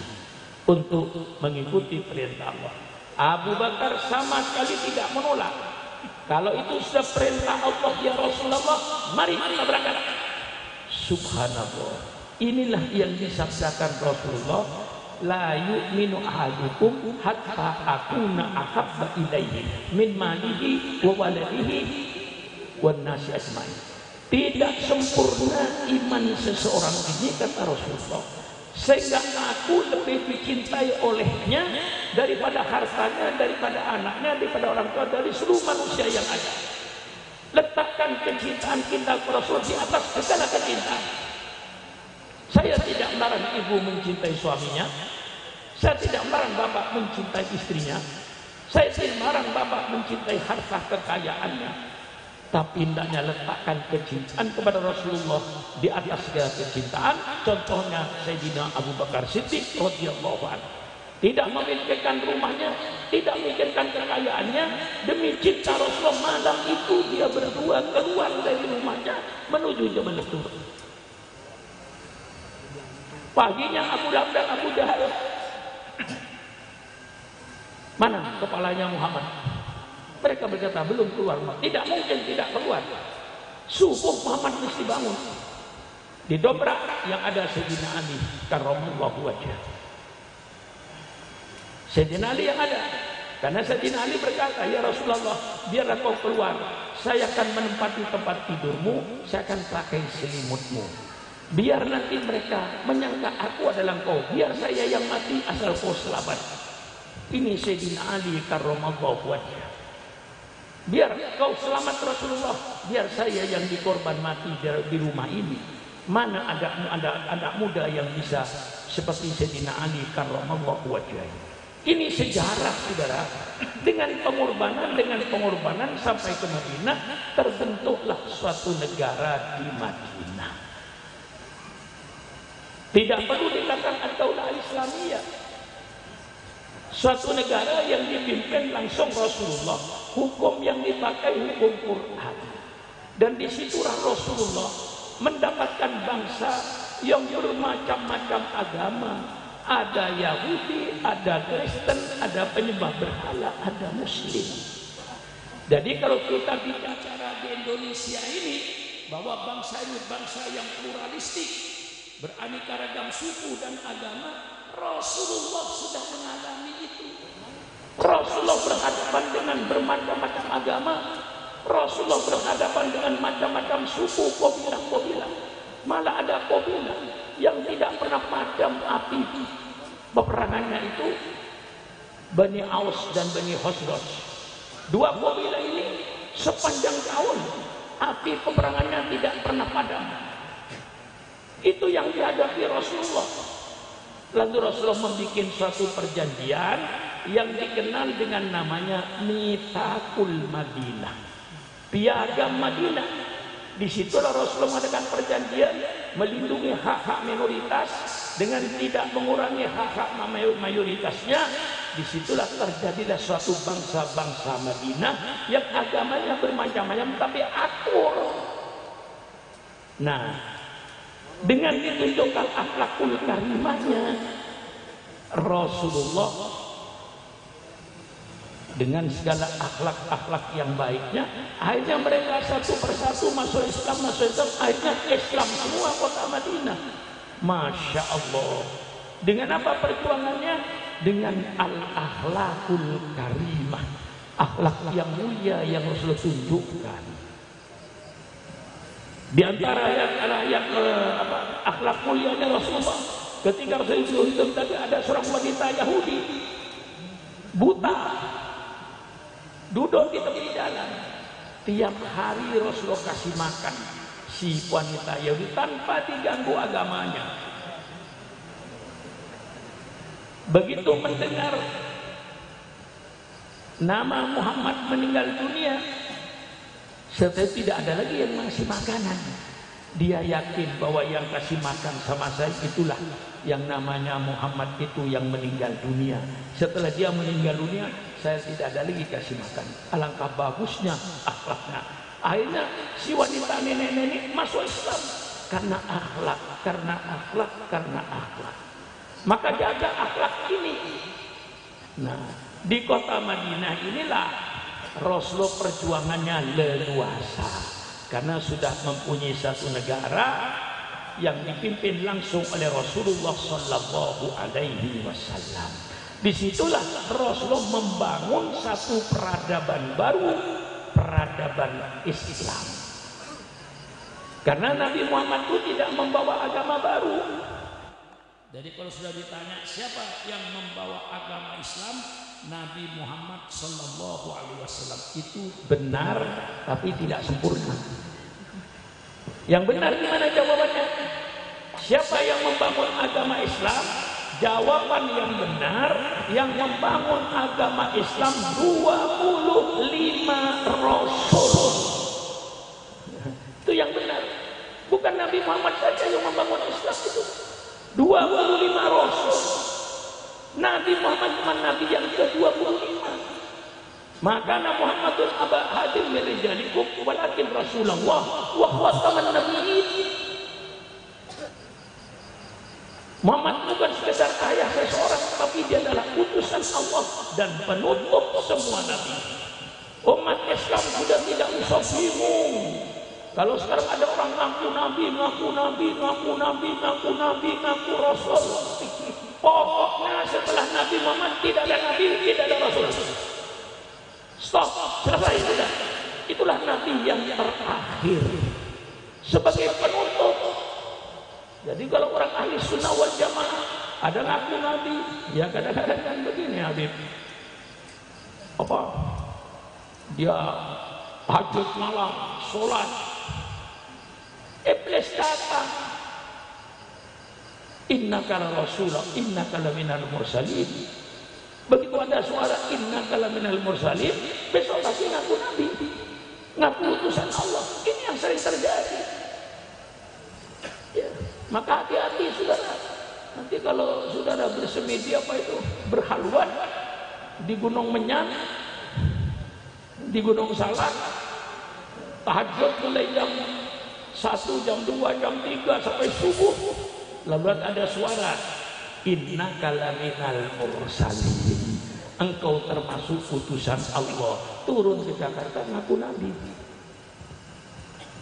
untuk mengikuti perintah Allah. Abu Bakar sama sekali tidak menolak. Kalau itu sudah perintah Allah ya Rasulullah, mari kita berangkat. Subhanallah. Inilah yang disabdakan Rasulullah, la yu'minu ahadukum hatta akuna ahabba ilaihi min malihi wa waladihi wan nasi ajmain. Tidak sempurna iman seseorang ini, kata Rasulullah, sehingga aku lebih dicintai olehnya daripada hartanya, daripada anaknya, daripada orang tua, dari seluruh manusia yang ada. Letakkan kecintaan kita kepada Rasul di atas segala kecintaan. Saya tidak melarang ibu mencintai suaminya, saya tidak melarang bapak mencintai istrinya, saya tidak melarang bapak mencintai harta kekayaannya, tapi hendaknya letakkan kecintaan kepada Rasulullah di atas segala kecintaan. Contohnya Sayyidina Abu Bakar Siddiq radhiyallahu anhu, tidak memikirkan rumahnya, tidak memikirkan kekayaannya, demi cinta Rasulullah malam itu dia berdua keluar dari rumahnya menuju Jabal Tur. Paginya Abu Lahab dan Abu Jahal, mana kepalanya Muhammad? Mereka berkata belum keluar. Tidak mungkin tidak keluar. Subuh Muhammad mesti bangun. Didobrak, yang ada Sayyidina Ali karramallahu wajhah. Sayyidina Ali yang ada. Karena Sayyidina Ali berkata, ya Rasulullah, biarlah kau keluar. Saya akan menempati tempat tidurmu, saya akan pakai selimutmu. Biar nanti mereka menyangka aku adalah kau. Biar saya yang mati asal kau selamat. Ini Sayyidina Ali karramallahu wajhah. Biar kau selamat Rasulullah, biar saya yang dikorban mati di rumah ini. Mana ada anak muda yang bisa seperti Sayyidina Ali karramallahu wajhah. Ini sejarah, saudara. Dengan pengorbanan sampai ke Madinah, terbentuklah suatu negara di Madinah. Tidak perlu dikatakan ad-daulah Islamiyah. Suatu negara yang dipimpin langsung Rasulullah. Hukum yang dipakai hukum Quran. Dan disitulah Rasulullah mendapatkan bangsa yang bermacam-macam agama. Ada Yahudi, ada Kristen, ada penyembah berhala, ada Muslim. Jadi kalau kita bicara di Indonesia ini, bahwa bangsa ini bangsa yang pluralistik, beraneka ragam suku dan agama, Rasulullah sudah mengalami itu. Rasulullah berhadapan dengan bermacam-macam agama. Rasulullah berhadapan dengan macam-macam suku, kabilah-kabilah. Malah ada kabilah yang tidak pernah padam api peperangannya itu, Bani Aus dan Bani Khazraj. Dua kabilah ini sepanjang tahun api peperangannya tidak pernah padam. Itu yang dihadapi Rasulullah. Lalu Rasulullah membuat suatu perjanjian yang dikenal dengan namanya Mitsaqul Madinah, Piagam Madinah. Di situlah Rasulullah mengadakan perjanjian melindungi hak-hak minoritas dengan tidak mengurangi hak-hak mayoritasnya. Disitulah terjadilah suatu bangsa-bangsa Madinah yang agamanya bermacam-macam tapi akur. Nah, dengan ditunjukkan akhlakul karimahnya, Rasulullah dengan segala akhlak-akhlak yang baiknya, akhirnya mereka satu persatu masuk Islam, akhirnya Islam semua kota Madinah. Masya Allah. Dengan apa perjuangannya? Dengan al-akhlakul karimah, akhlak yang mulia yang Rasulullah tunjukkan. Di antara ayat akhlak mulianya Rasulullah, ketika Rasulullah hidup tadi ada seorang wanita Yahudi buta, duduk di tepi jalan. Tiap hari Rasulullah kasih makan si wanita Yahudi tanpa diganggu agamanya. Begitu mendengar nama Muhammad meninggal dunia, setelah tidak ada lagi yang ngasih makanan, dia yakin bahwa yang kasih makan sama saya itulah yang namanya Muhammad itu yang meninggal dunia. Setelah dia meninggal dunia, saya tidak ada lagi kasih makan. Alangkah bagusnya akhlaknya. Akhirnya si wanita nenek-nenek masuk Islam karena akhlak, karena akhlak. Maka jaga akhlak ini. Nah, di kota Madinah inilah Rasulullah perjuangannya leluasa, karena sudah mempunyai satu negara yang dipimpin langsung oleh Rasulullah Sallallahu Alaihi Wasallam. Disitulah Rasulullah membangun satu peradaban baru, peradaban Islam. Karena Nabi Muhammad itu tidak membawa agama baru. Jadi kalau sudah ditanya siapa yang membawa agama Islam, Nabi Muhammad Sallallahu Alaihi Wasallam. Itu benar tapi tidak sempurna. Yang benar gimana jawabannya? Siapa yang membangun agama Islam? Jawaban yang benar, yang membangun agama Islam 25 Rasul. Itu yang benar. Bukan Nabi Muhammad saja yang membangun Islam itu. 25 Rasul. Nabi Muhammad cuma Nabi yang ke-25. Maka Nabi Muhammadun aba hadim min rijalikum walakin Rasulullah wa khataman nabiyyin. Muhammad bukan sekedar ayah seseorang, tapi dia adalah utusan Allah dan penutup semua nabi. Umat Islam sudah tidak usah bingung. Kalau sekarang ada orang ngaku nabi, ngaku nabi, ngaku nabi, ngaku nabi, ngaku rasul. Pokoknya setelah Nabi Muhammad tidak ada nabi, tidak ada rasul. Stop, selesai sudah. Itulah nabi yang terakhir sebagai penutup. Jadi kalau orang ahli sunnah wal jamaah ada ngaku nabi, ya kadang-kadang kan begini Habib. Apa? Dia tahajud malam, sholat. Iblis datang. Innaka rasulullah, innaka laminal mursalin. Begitu ada suara innaka laminal mursalin, besok lagi ngaku nabi, ngaku utusan Allah. Ini yang sering terjadi. Ya, maka hati-hati saudara. Nanti kalau saudara bersemedi apa itu, berhaluan di Gunung Menyan, di Gunung Salak, tahajud mulai jam 1, jam 2, jam 3 sampai subuh. Lalu ada suara, innaka laminal mursalin, engkau termasuk utusan Allah. Turun ke Jakarta ngaku nabi.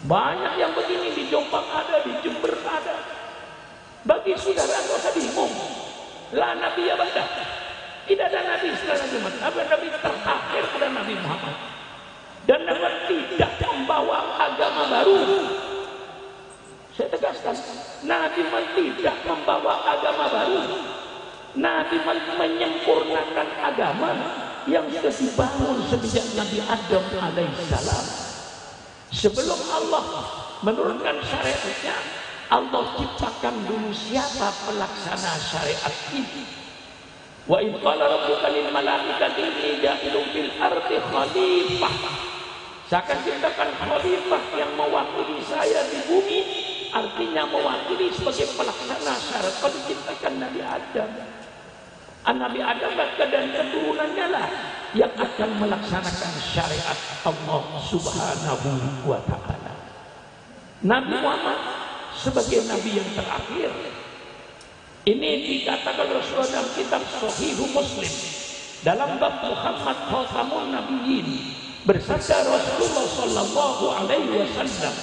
Banyak yang begini, di Jombang ada, di Jember ada. Bagi saudara enggak usah bingung. La nabi ya badah. Tidak ada nabi setelah Nabi Muhammad. Ada nabi terakhir pada Nabi Muhammad. Dan Nabi tidak membawa agama baru. Saya tegaskan, Nabi Muhammad tidak membawa agama baru. Nabi Muhammad menyempurnakan agama yang sudah dibangun sejak Nabi Adam alaihissalam. Sebelum Allah menurunkan syariatnya, Allah ciptakan dulu siapa pelaksana syariat ini. Wa in qala rabbuka lil malaikati inni ja'ilun fil ardi khalifah. Saya akan ciptakan khalifah yang mewakili saya di bumi. Artinya mewakili sebagai pelaksana syariat. Kalau diciptakan Nabi Adam, Nabi Adam dan keturunannya lah yang akan melaksanakan syariat Allah Subhanahu wa ta'ala. Nabi Muhammad sebagai Nabi yang terakhir. Ini dikatakan Rasulullah dalam kitab Sahih Muslim dalam bab Muhammad Khatamun Nabiyyin, bersabda Rasulullah sallallahu alaihi wasallam,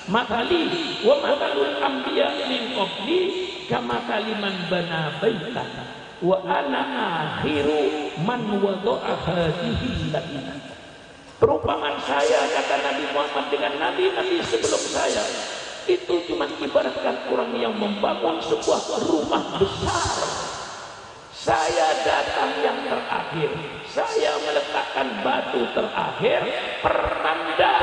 "Mathali wa mathalul anbiya min qabli kamathali man bana baitan wa ana akhiru man wada'a hadhihi latina." Perumpamaan saya, kata Nabi Muhammad, dengan nabi-nabi sebelum saya itu cuma ibaratkan orang yang membangun sebuah rumah besar. Saya datang yang terakhir, saya meletakkan batu terakhir, pertanda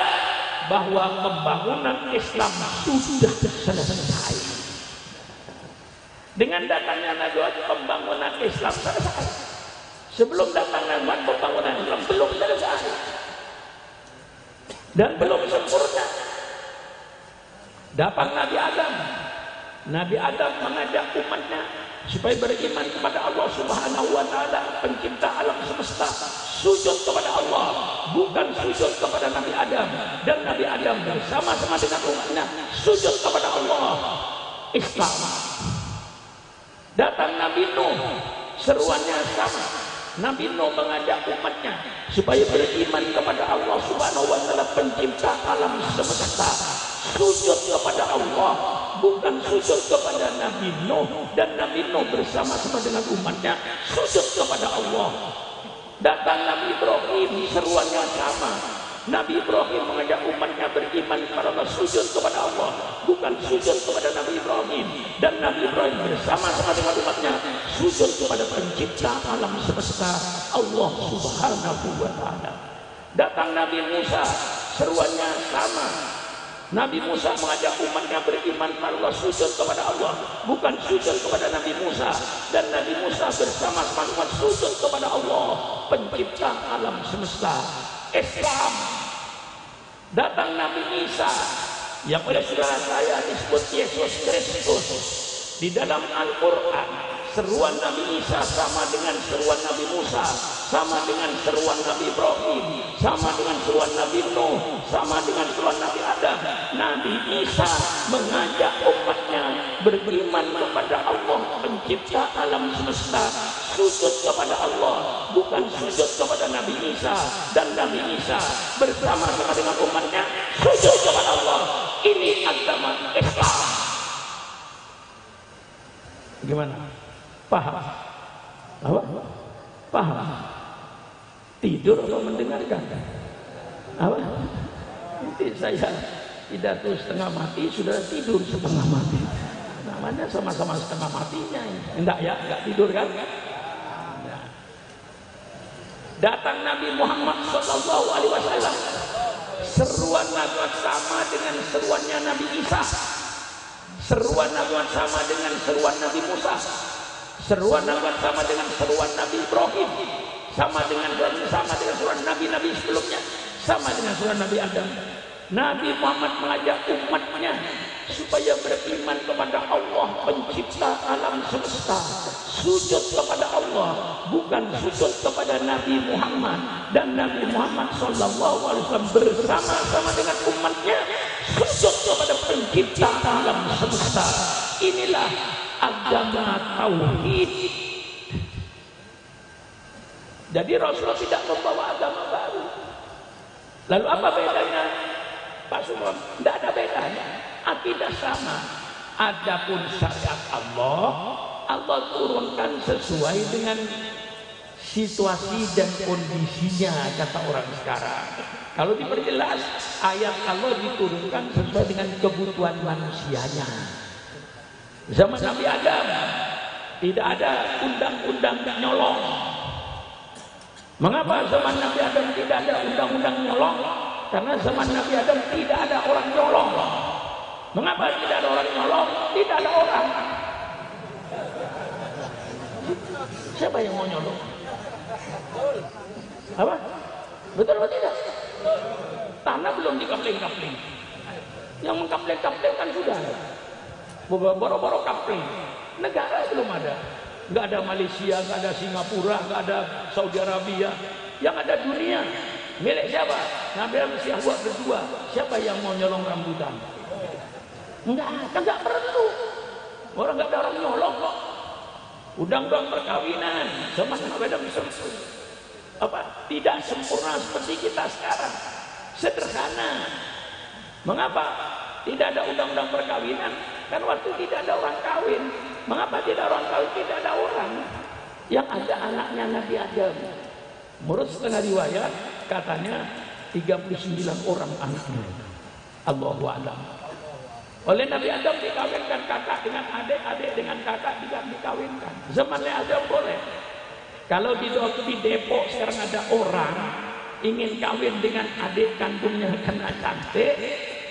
bahwa pembangunan Islam sudah selesai. Dengan datangnya Nabi, pembangunan Islam selesai. Sebelum datangnya Nabi, pembangunan Islam belum selesai dan belum sempurna. Datang Nabi Adam. Nabi Adam mengajak umatnya supaya beriman kepada Allah Subhanahu wa ta'ala, pencipta alam semesta, sujud kepada Allah, bukan sujud kepada Nabi Adam. Dan Nabi Adam bersama-sama dengan umatnya sujud kepada Allah, Islam. Datang Nabi Nuh, seruannya sama. Nabi Nuh mengajak umatnya supaya beriman kepada Allah Subhanahu wa ta'ala, pencipta alam semesta, sujud kepada Allah, bukan sujud kepada Nabi Nuh. Dan Nabi Nuh bersama-sama dengan umatnya sujud kepada Allah. Datang Nabi Ibrahim, seruannya sama. Nabi Ibrahim mengajak umatnya beriman kepada Allah, sujud kepada Allah, bukan sujud kepada Nabi Ibrahim. Dan Nabi Ibrahim bersama-sama dengan umatnya sujud kepada pencipta alam semesta, Allah Subhanahu wa ta'ala. Datang Nabi Musa, seruannya sama. Nabi Musa mengajak umatnya beriman kepada Allah, sujud kepada Allah, bukan sujud kepada Nabi Musa. Dan Nabi Musa bersama-sama sujud kepada Allah, pencipta alam semesta, Islam. Datang Nabi Isa yang oleh saudara saya disebut Yesus Kristus. Di dalam Al-Quran, seruan Nabi Isa sama dengan seruan Nabi Musa, sama dengan seruan Nabi Ibrahim, sama dengan seruan Nabi Nuh, sama dengan seruan Nabi Adam. Nabi Isa mengajak umatnya beriman kepada Allah, pencipta alam semesta, sujud kepada Allah, bukan sujud kepada Nabi Isa. Dan Nabi Isa bersama-sama dengan umatnya sujud kepada Allah. Ini agama Islam. Gimana? Paham? Apa? Paham? Tidur atau mendengarkan? Apa? Nanti saya pidato setengah mati, sudah tidur setengah mati. Namanya sama-sama setengah matinya. Enggak ya? Enggak tidur kan? Datang Nabi Muhammad SAW, seruan Nabi sama dengan seruannya Nabi Isa, seruan Nabi sama dengan seruan Nabi Musa, seruan Nabi sama dengan seruan Nabi Ibrahim, sama dengan seruan Nabi-Nabi sebelumnya, sama dengan seruan Nabi Adam. Nabi Muhammad mengajak umatnya supaya beriman kepada Allah pencipta alam semesta, sujud kepada Allah, bukan sujud kepada Nabi Muhammad. Dan Nabi Muhammad SAW bersama-sama dengan umatnya sujud kepada pencipta alam semesta. Inilah agama tauhid. Jadi Rasulullah tidak membawa agama baru. Lalu apa bedanya? Pak Sumron, tidak ada bedanya. Akidah sama. Adapun syariat Allah turunkan sesuai dengan situasi dan kondisinya, kata orang sekarang. Kalau diperjelas, ayat Allah diturunkan sesuai dengan kebutuhan manusianya. Zaman Nabi Adam tidak ada undang-undang nyolong. Mengapa zaman Nabi Adam tidak ada undang-undang nyolong? Karena zaman Nabi Adam tidak ada orang nyolong. Mengapa tidak ada orang nyolong? Tidak ada orang. Siapa yang mau nyolong? Apa? Betul atau tidak? Tanah belum dikapling-kapling. Yang mengkapling-kapling kan sudah. Boro-boro kapling. Negara belum ada. Nggak ada Malaysia, nggak ada Singapura, nggak ada Saudi Arabia. Yang ada dunia. Milik siapa? Nabi Muhammad buat berdua. Siapa yang mau nyolong rambutan? Enggak perlu. Orang nggak ada orang nyolong kok. Undang-undang perkawinan sama beda tidak sempurna seperti kita sekarang. Sederhana. Mengapa tidak ada undang-undang perkawinan? Kan waktu tidak ada orang kawin. Mengapa tidak orang kawin? Tidak ada orang. Yang ada anaknya Nabi Adam. Menurut setengah riwayat katanya 39 orang anaknya. Allahu a'lam. Oleh Nabi Adam dikawinkan kakak dengan adik, adik dengan kakak tidak dikawinkan. Zamannya Adam boleh. Kalau di Depok sekarang ada orang ingin kawin dengan adik kandungnya karena cantik,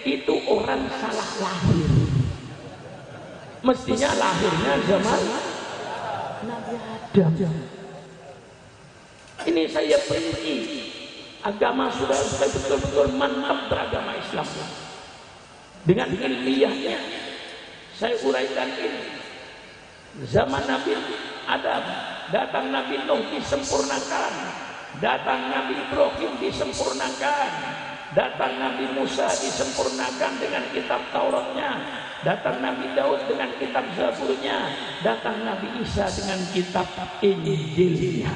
itu orang salah lahir. Mestinya lahirnya zaman Nabi Adam. Ini saya benci. Agama sudah betul-betul mantap beragama Islam. Dengan ilmiahnya. Saya uraikan ini. Zaman Nabi Adam, datang Nabi Nuh disempurnakan. Datang Nabi Ibrahim disempurnakan. Datang Nabi Musa disempurnakan dengan kitab Tauratnya. Datang Nabi Daud dengan kitab Zaburnya. Datang Nabi Isa dengan kitab Injilnya.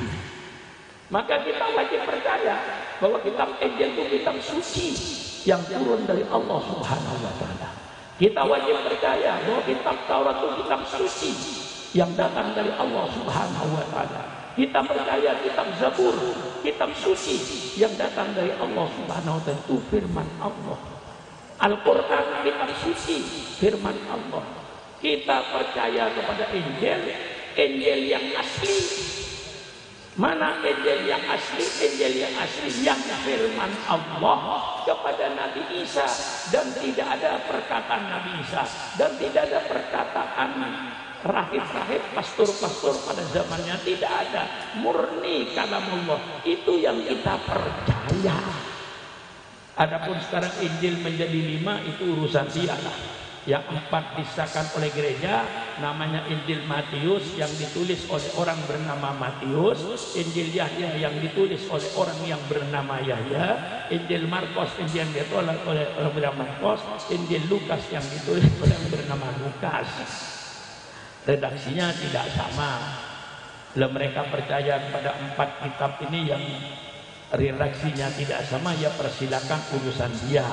Maka kita wajib percaya bahwa kitab Injil itu kitab suci yang turun dari Allah Subhanahu wa taala. Kita wajib percaya bahwa kitab Taurat itu kitab suci yang datang dari Allah Subhanahu wa taala. Kita percaya kitab Zabur, kitab suci yang datang dari Allah Subhanahu wa taala, itu firman Allah. Al-Qur'an kitab suci, firman Allah. Kita percaya kepada Injil, Injil yang asli. Mana Injil yang asli? Injil yang asli yang firman Allah kepada Nabi Isa, dan tidak ada perkataan Nabi Isa, dan tidak ada perkataan rahib-rahib, pastor-pastor pada zamannya, tidak ada. Murni kalamullah, itu yang kita percaya. Adapun sekarang Injil menjadi 5, itu urusan dia lah. Yang 4 disahkan oleh gereja, namanya Injil Matius yang ditulis oleh orang bernama Matius, Injil Yahya yang ditulis oleh orang yang bernama Yahya, Injil Markus yang ditulis oleh orang bernama Markus, Injil Lukas yang ditulis oleh orang bernama Lukas. redaksinya tidak sama. Bila mereka percaya pada 4 kitab ini yang redaksinya tidak sama, ya persilakan urusan dia.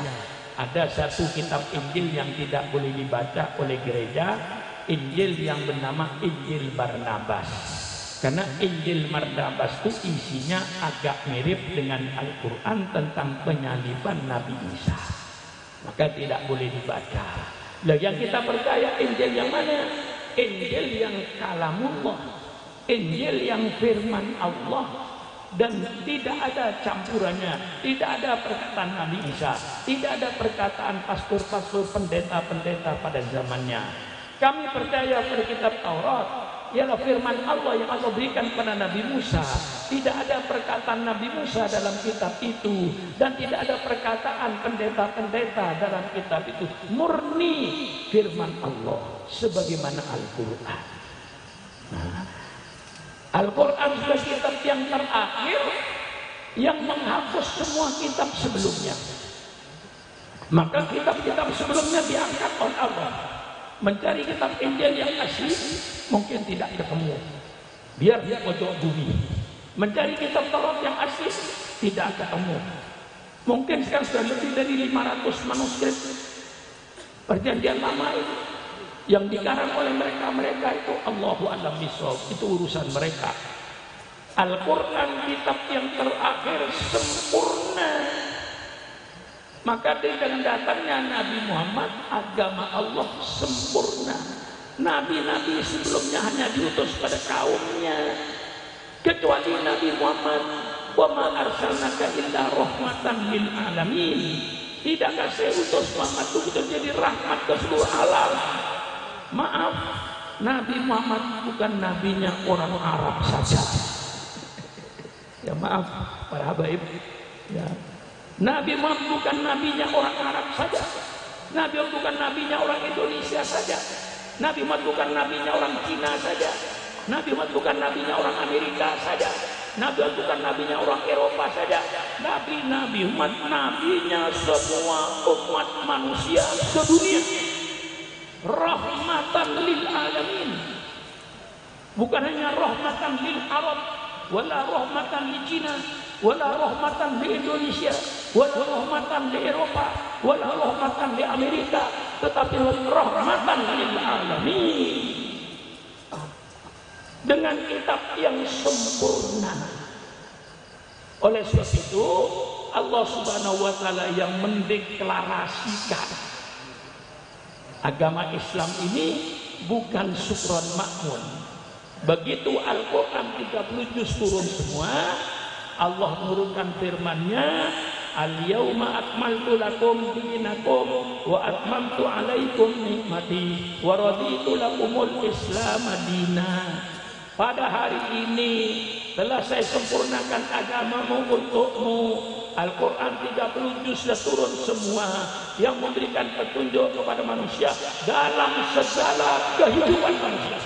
Ada satu kitab Injil yang tidak boleh dibaca oleh gereja, Injil yang bernama Injil Barnabas. Karena Injil Barnabas itu isinya agak mirip dengan Al-Quran tentang penyaliban Nabi Isa, maka tidak boleh dibaca. Nah, yang kita percaya Injil yang mana? Injil yang kalamullah, Injil yang firman Allah, dan tidak ada campurannya, tidak ada perkataan Nabi Isa, tidak ada perkataan pastor-pastor, pendeta-pendeta pada zamannya. Kami percaya pada kitab Taurat, ialah firman Allah yang Allah berikan kepada Nabi Musa. Tidak ada perkataan Nabi Musa dalam kitab itu, dan tidak ada perkataan pendeta-pendeta dalam kitab itu. Murni firman Allah sebagaimana Al-Quran. Al-Quran adalah kitab yang terakhir yang menghapus semua kitab sebelumnya. Maka kitab-kitab sebelumnya diangkat oleh Allah. Mencari kitab Injil yang asli mungkin tidak ketemu, biar di pojok bumi. Mencari kitab Taurat yang asli tidak ketemu. Mungkin sekarang sudah lebih dari 500 manuskrip Perjanjian Lama itu yang dikarang oleh mereka itu, Allahu a'lam bishawab, itu urusan mereka. Al-Quran kitab yang terakhir sempurna. Maka dengan datangnya Nabi Muhammad, agama Allah sempurna. Nabi-nabi sebelumnya hanya diutus pada kaumnya, kecuali Nabi Muhammad. Wa ma arsalnaka illa rahmatan lil alamin. Tidakkah saya utus Muhammad itu jadi rahmat ke seluruh alam? Maaf, Nabi Muhammad bukan nabinya orang Arab saja. Ya maaf para habaib, ya. Nabi Muhammad bukan nabinya orang Arab saja. Nabi Muhammad bukan nabinya orang Indonesia saja. Nabi Muhammad bukan nabinya orang Cina saja. Nabi Muhammad bukan nabinya orang Amerika saja. Nabi Muhammad bukan nabinya orang Eropa saja. Nabi Muhammad nabinya semua umat manusia sedunia. Rahmatan lil alamin. Bukan hanya rahmatan lil Arab, wala rahmatan li Cina, wala rahmatan li Indonesia, wala rahmatan li Eropa, wala rahmatan li Amerika, tetapi rahmatan lil alamin. Dengan kitab yang sempurna. Oleh sebab itu Allah Subhanahu wa taala yang mendeklarasikan agama Islam ini bukan sukron makmun. Begitu Al-Quran 30 juz turun semua, Allah menurunkan firman-Nya, al-yauma akmaltu lakum dinakum wa atmamtu alaikum nikmati wa raditu lakumul Islam madina. Pada hari ini telah saya sempurnakan agamamu untukmu. Al-Quran 30 juz sudah turun semua yang memberikan petunjuk kepada manusia dalam segala kehidupan manusia.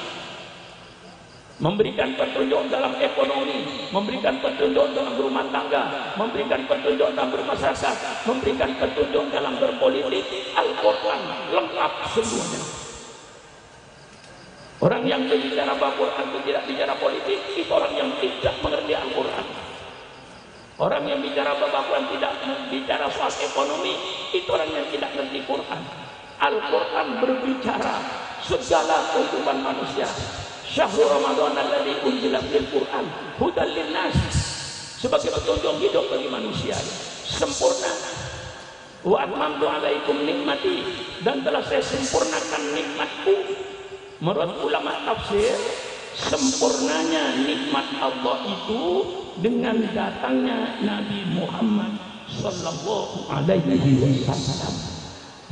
Memberikan petunjuk dalam ekonomi, memberikan petunjuk dalam berumah tangga, memberikan petunjuk dalam bermasyarakat, memberikan petunjuk dalam berpolitik. Al-Quran lengkap semuanya. Orang yang berbicara Al-Quran itu tidak bicara politik, itu orang yang tidak mengerti Al-Quran. Orang yang bicara Al-Quran tidak bicara soal ekonomi, itu orang yang tidak mengerti Quran. Al-Quran berbicara segala kehidupan manusia. Syahrul Ramadan alladzi unzila fil Qur'an hudal linnas, sebagai petunjuk hidup bagi manusia. Sempurna. Wa atmamtu alaikum nikmati, dan telah saya sempurnakan nikmatku. Menurut ulama tafsir, sempurnanya nikmat Allah itu dengan datangnya Nabi Muhammad sallallahu alaihi wasallam.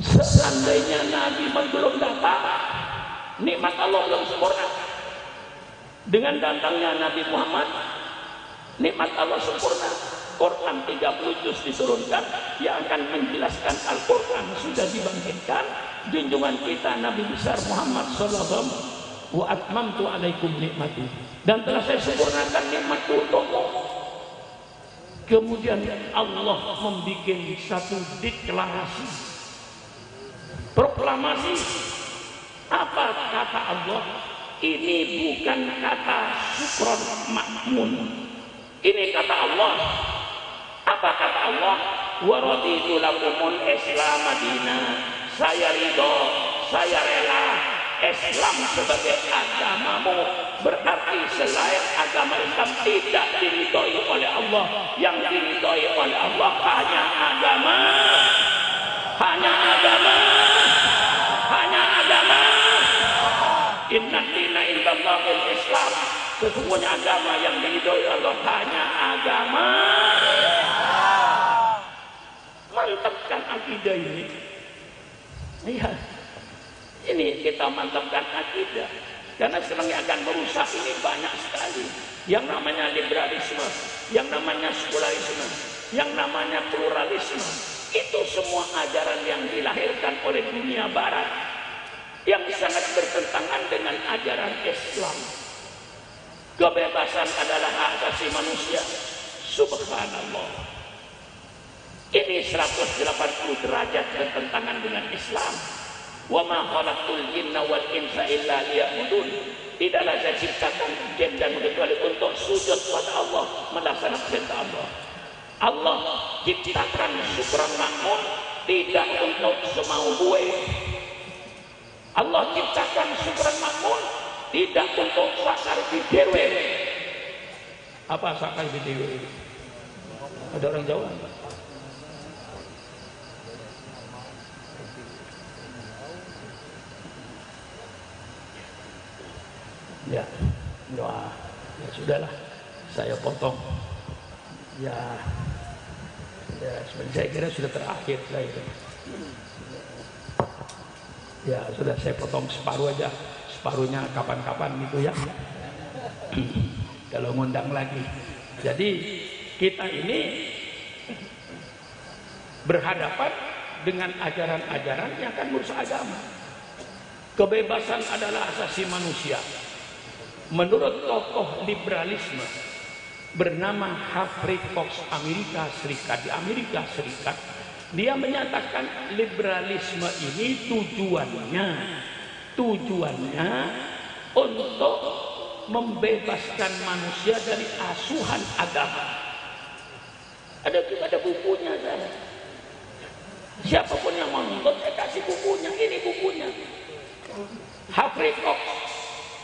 Seandainya Nabi belum datang, nikmat Allah belum sempurna. Dengan datangnya Nabi Muhammad, nikmat Allah sempurna. Quran 30 juz diturunkan yang akan menjelaskan Al-Quran sudah dibangkitkan. Junjungan kita Nabi besar Muhammad sallallahu alaihi wasallam, wa atmamtu alaikum nikmati, dan telah saya sempurnakan nikmatku untukmu. Kemudian Allah membuat satu deklarasi, proklamasi. Apa kata Allah? Ini bukan kata Sukron Makmun. Ini kata Allah. Apa kata Allah? Wa raditu lakumul Islam Madinah. Saya ridho, saya rela Islam sebagai agamamu. Berarti selain agama Islam tidak diridhoi oleh Allah. Yang diridhoi oleh Allah hanya agama. Hanya agama. Hanya agama. Inna dina indallahil Islam. Sesungguhnya agama yang diridhoi Allah hanya agama. Mantapkan akidah ini. Iya. Ini kita mantapkan akidah. Karena sebenarnya akan merusak ini banyak sekali. Yang namanya liberalisme, yang namanya sekularisme, yang namanya pluralisme. Itu semua ajaran yang dilahirkan oleh dunia barat. Yang sangat bertentangan dengan ajaran Islam. Kebebasan adalah hak asasi manusia. Subhanallah. Ini 180 derajat bertentangan dengan Islam. Wa ma khalaqtul jinna wal insa illa liya'budun. Tidaklah saya ciptakan jin dan kecuali untuk sujud kepada Allah, melaksanakan perintah Allah. Allah ciptakan Sukron Makmun tidak untuk semau gue. Allah ciptakan Sukron Makmun tidak untuk sakar bidewe. Apa sakar bidewe? Ada orang Jawa? Ya, doa. Ya sudahlah, saya potong. Ya, sebenarnya saya kira sudah terakhir lah itu. Ya sudah, saya potong separuh aja, separuhnya kapan-kapan gitu ya. Kalau ngundang lagi. Jadi kita ini berhadapan dengan ajaran-ajaran yang akan merusak agama. Kebebasan adalah asasi manusia. Menurut tokoh liberalisme bernama Humphrey Cox Amerika Serikat, di Amerika Serikat, dia menyatakan liberalisme ini tujuannya untuk membebaskan manusia dari asuhan agama. Ada bukunya saya. Siapapun yang mau nonton saya kasih bukunya. Ini bukunya. Humphrey Cox,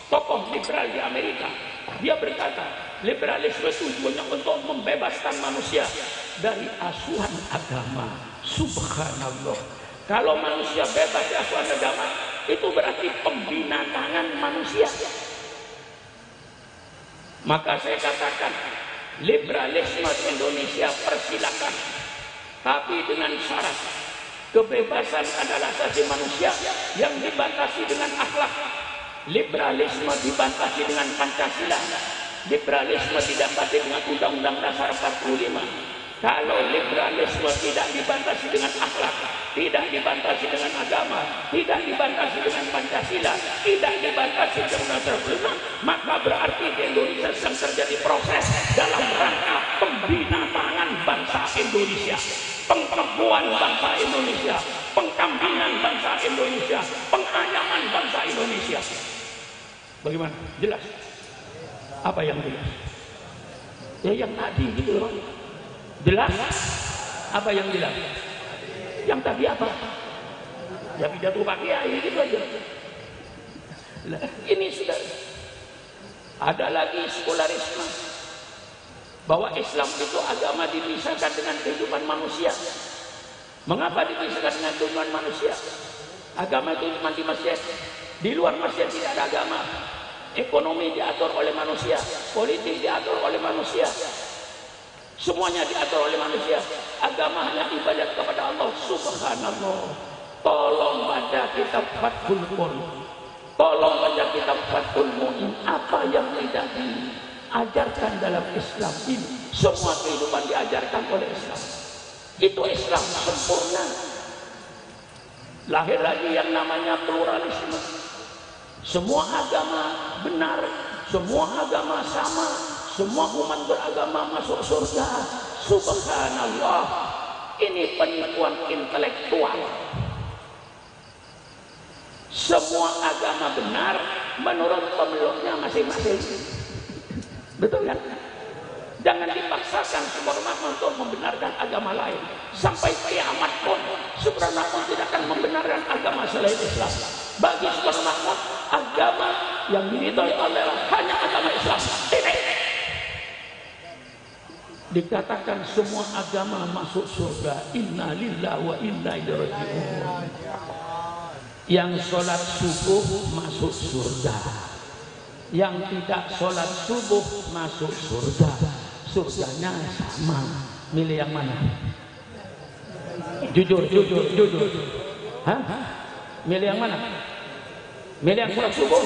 tokoh liberal di Amerika, dia berkata liberalisme tujuannya untuk membebaskan manusia dari asuhan agama. Subhanallah. Kalau manusia bebas dari asuhan agama, itu berarti pembinatangan manusia. Maka saya katakan liberalisme Indonesia persilakan, tapi dengan syarat kebebasan adalah asasi manusia yang dibatasi dengan akhlak. Liberalisme dibatasi dengan Pancasila. Liberalisme dibatasi dengan Undang-Undang Dasar 45. Kalau liberalisme tidak dibatasi dengan akhlak, tidak dibatasi dengan agama, tidak dibatasi dengan Pancasila, tidak dibatasi dengan Undang-Undang 45, maka berarti di Indonesia sedang terjadi proses dalam rangka pembinatangan bangsa Indonesia, pengkebuan bangsa Indonesia, pengkambingan bangsa Indonesia, pengayaman bangsa Indonesia. Bagaimana? Jelas? Apa yang jelas? Ya yang tadi gitu loh. Jelas? Apa yang jelas? Yang tadi apa? Ya pidato Pak Kiai gitu aja. Ini sudah ada lagi sekularisme, bahwa Islam itu agama dipisahkan dengan kehidupan manusia. Mengapa dipisahkan dengan kehidupan manusia? Agama itu cuma di masjid. Di luar masjid tidak ada agama. Ekonomi diatur oleh manusia, politik diatur oleh manusia, semuanya diatur oleh manusia. Agama hanya ibadat kepada Allah. Subhanallah. Tolong baca kitab Fathul Mu'in, tolong baca kitab Fathul Mu'in. Apa yang tidak diajarkan dalam Islam ini, semua kehidupan diajarkan oleh Islam. Itu Islam sempurna. Lahir lagi yang namanya pluralisme. Semua agama benar, semua agama sama, semua umat beragama masuk surga. Subhanallah. Ini penipuan intelektual. Semua agama benar, menurut pemeluknya masing-masing. Betul kan? Jangan dipaksakan Subhanallah untuk membenarkan agama lain. Sampai kiamat pun Subhanallah tidak akan membenarkan agama selain Islam. Bagi Subhanallah, agama yang diridhoi Allah hanya agama Islam. Titik. Dikatakan semua agama masuk surga. Inna lillahi wa inna ilaihi raji'un. Yang sholat subuh masuk surga. Yang tidak sholat subuh masuk surga. Surganya sama. Milih yang mana? Jujur. Hah? Milih yang mana? Milih yang sholat subuh?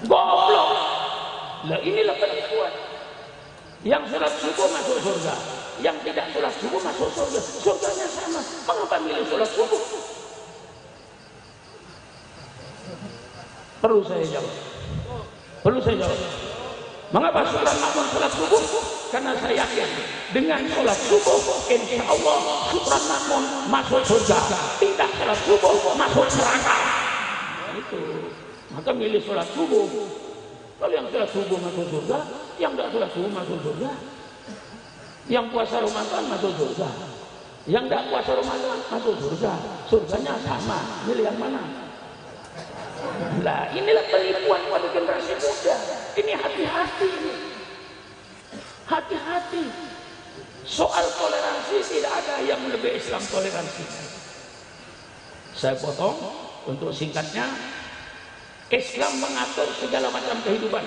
Goblok. Lah inilah penipuan. Yang sholat subuh masuk surga. Yang tidak sholat subuh masuk surga. Surganya sama. Mengapa milih sholat subuh? Perlu saya jawab. Mengapa Sultan Makmun sholat subuh? Karena saya yakin dengan sholat subuh insya Allah Sultan Makmun masuk surga. Tidak sholat subuh masuk neraka. Itu. Maka milih sholat subuh. Kalau yang sholat subuh masuk surga, yang tidak sholat subuh masuk surga. Yang puasa Ramadan masuk surga. Yang tidak puasa Ramadan masuk surga. Surganya sama. Milih yang mana? Lah inilah penipuan pada generasi muda. Ini hati-hati. Soal toleransi tidak ada yang lebih Islam toleransi. Saya potong untuk singkatnya. Islam mengatur segala macam kehidupan.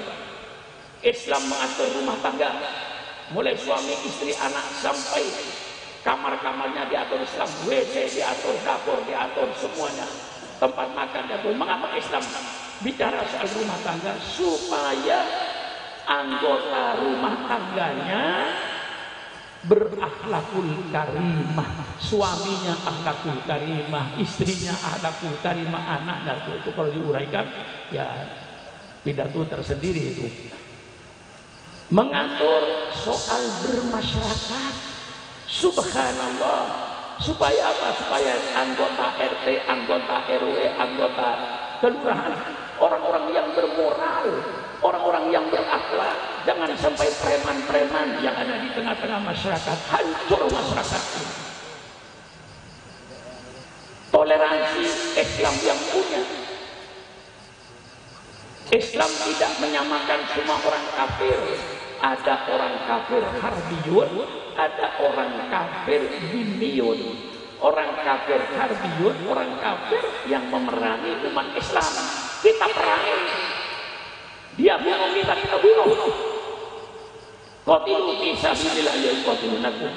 Islam mengatur rumah tangga. Mulai suami, istri, anak sampai kamar-kamarnya diatur Islam. WC diatur, dapur diatur, semuanya. Tempat makan diatur. Mengapa Islam bicara soal rumah tangga? Supaya anggota rumah tangganya berakhlakul karimah, suaminya akhlakul karimah, istrinya akhlakul karimah, anaknya itu kalau diuraikan ya pidato tersendiri itu. Mengatur soal bermasyarakat, subhanallah, supaya apa? Supaya anggota RT, anggota RW, anggota kelurahan, orang-orang yang bermoral, orang-orang yang berakhlak, jangan sampai preman-preman yang ada di tengah-tengah masyarakat, hancur masyarakat. Toleransi Islam yang punya. Islam tidak menyamakan semua orang kafir. Ada orang kafir harbiyun, ada orang kafir dhimiyun. Orang kafir harbiyun, orang kafir yang memerangi umat Islam. Kita perangi. Dia bunuh kita bunuh. Qatilu fi sabilillah yaqtilunakum.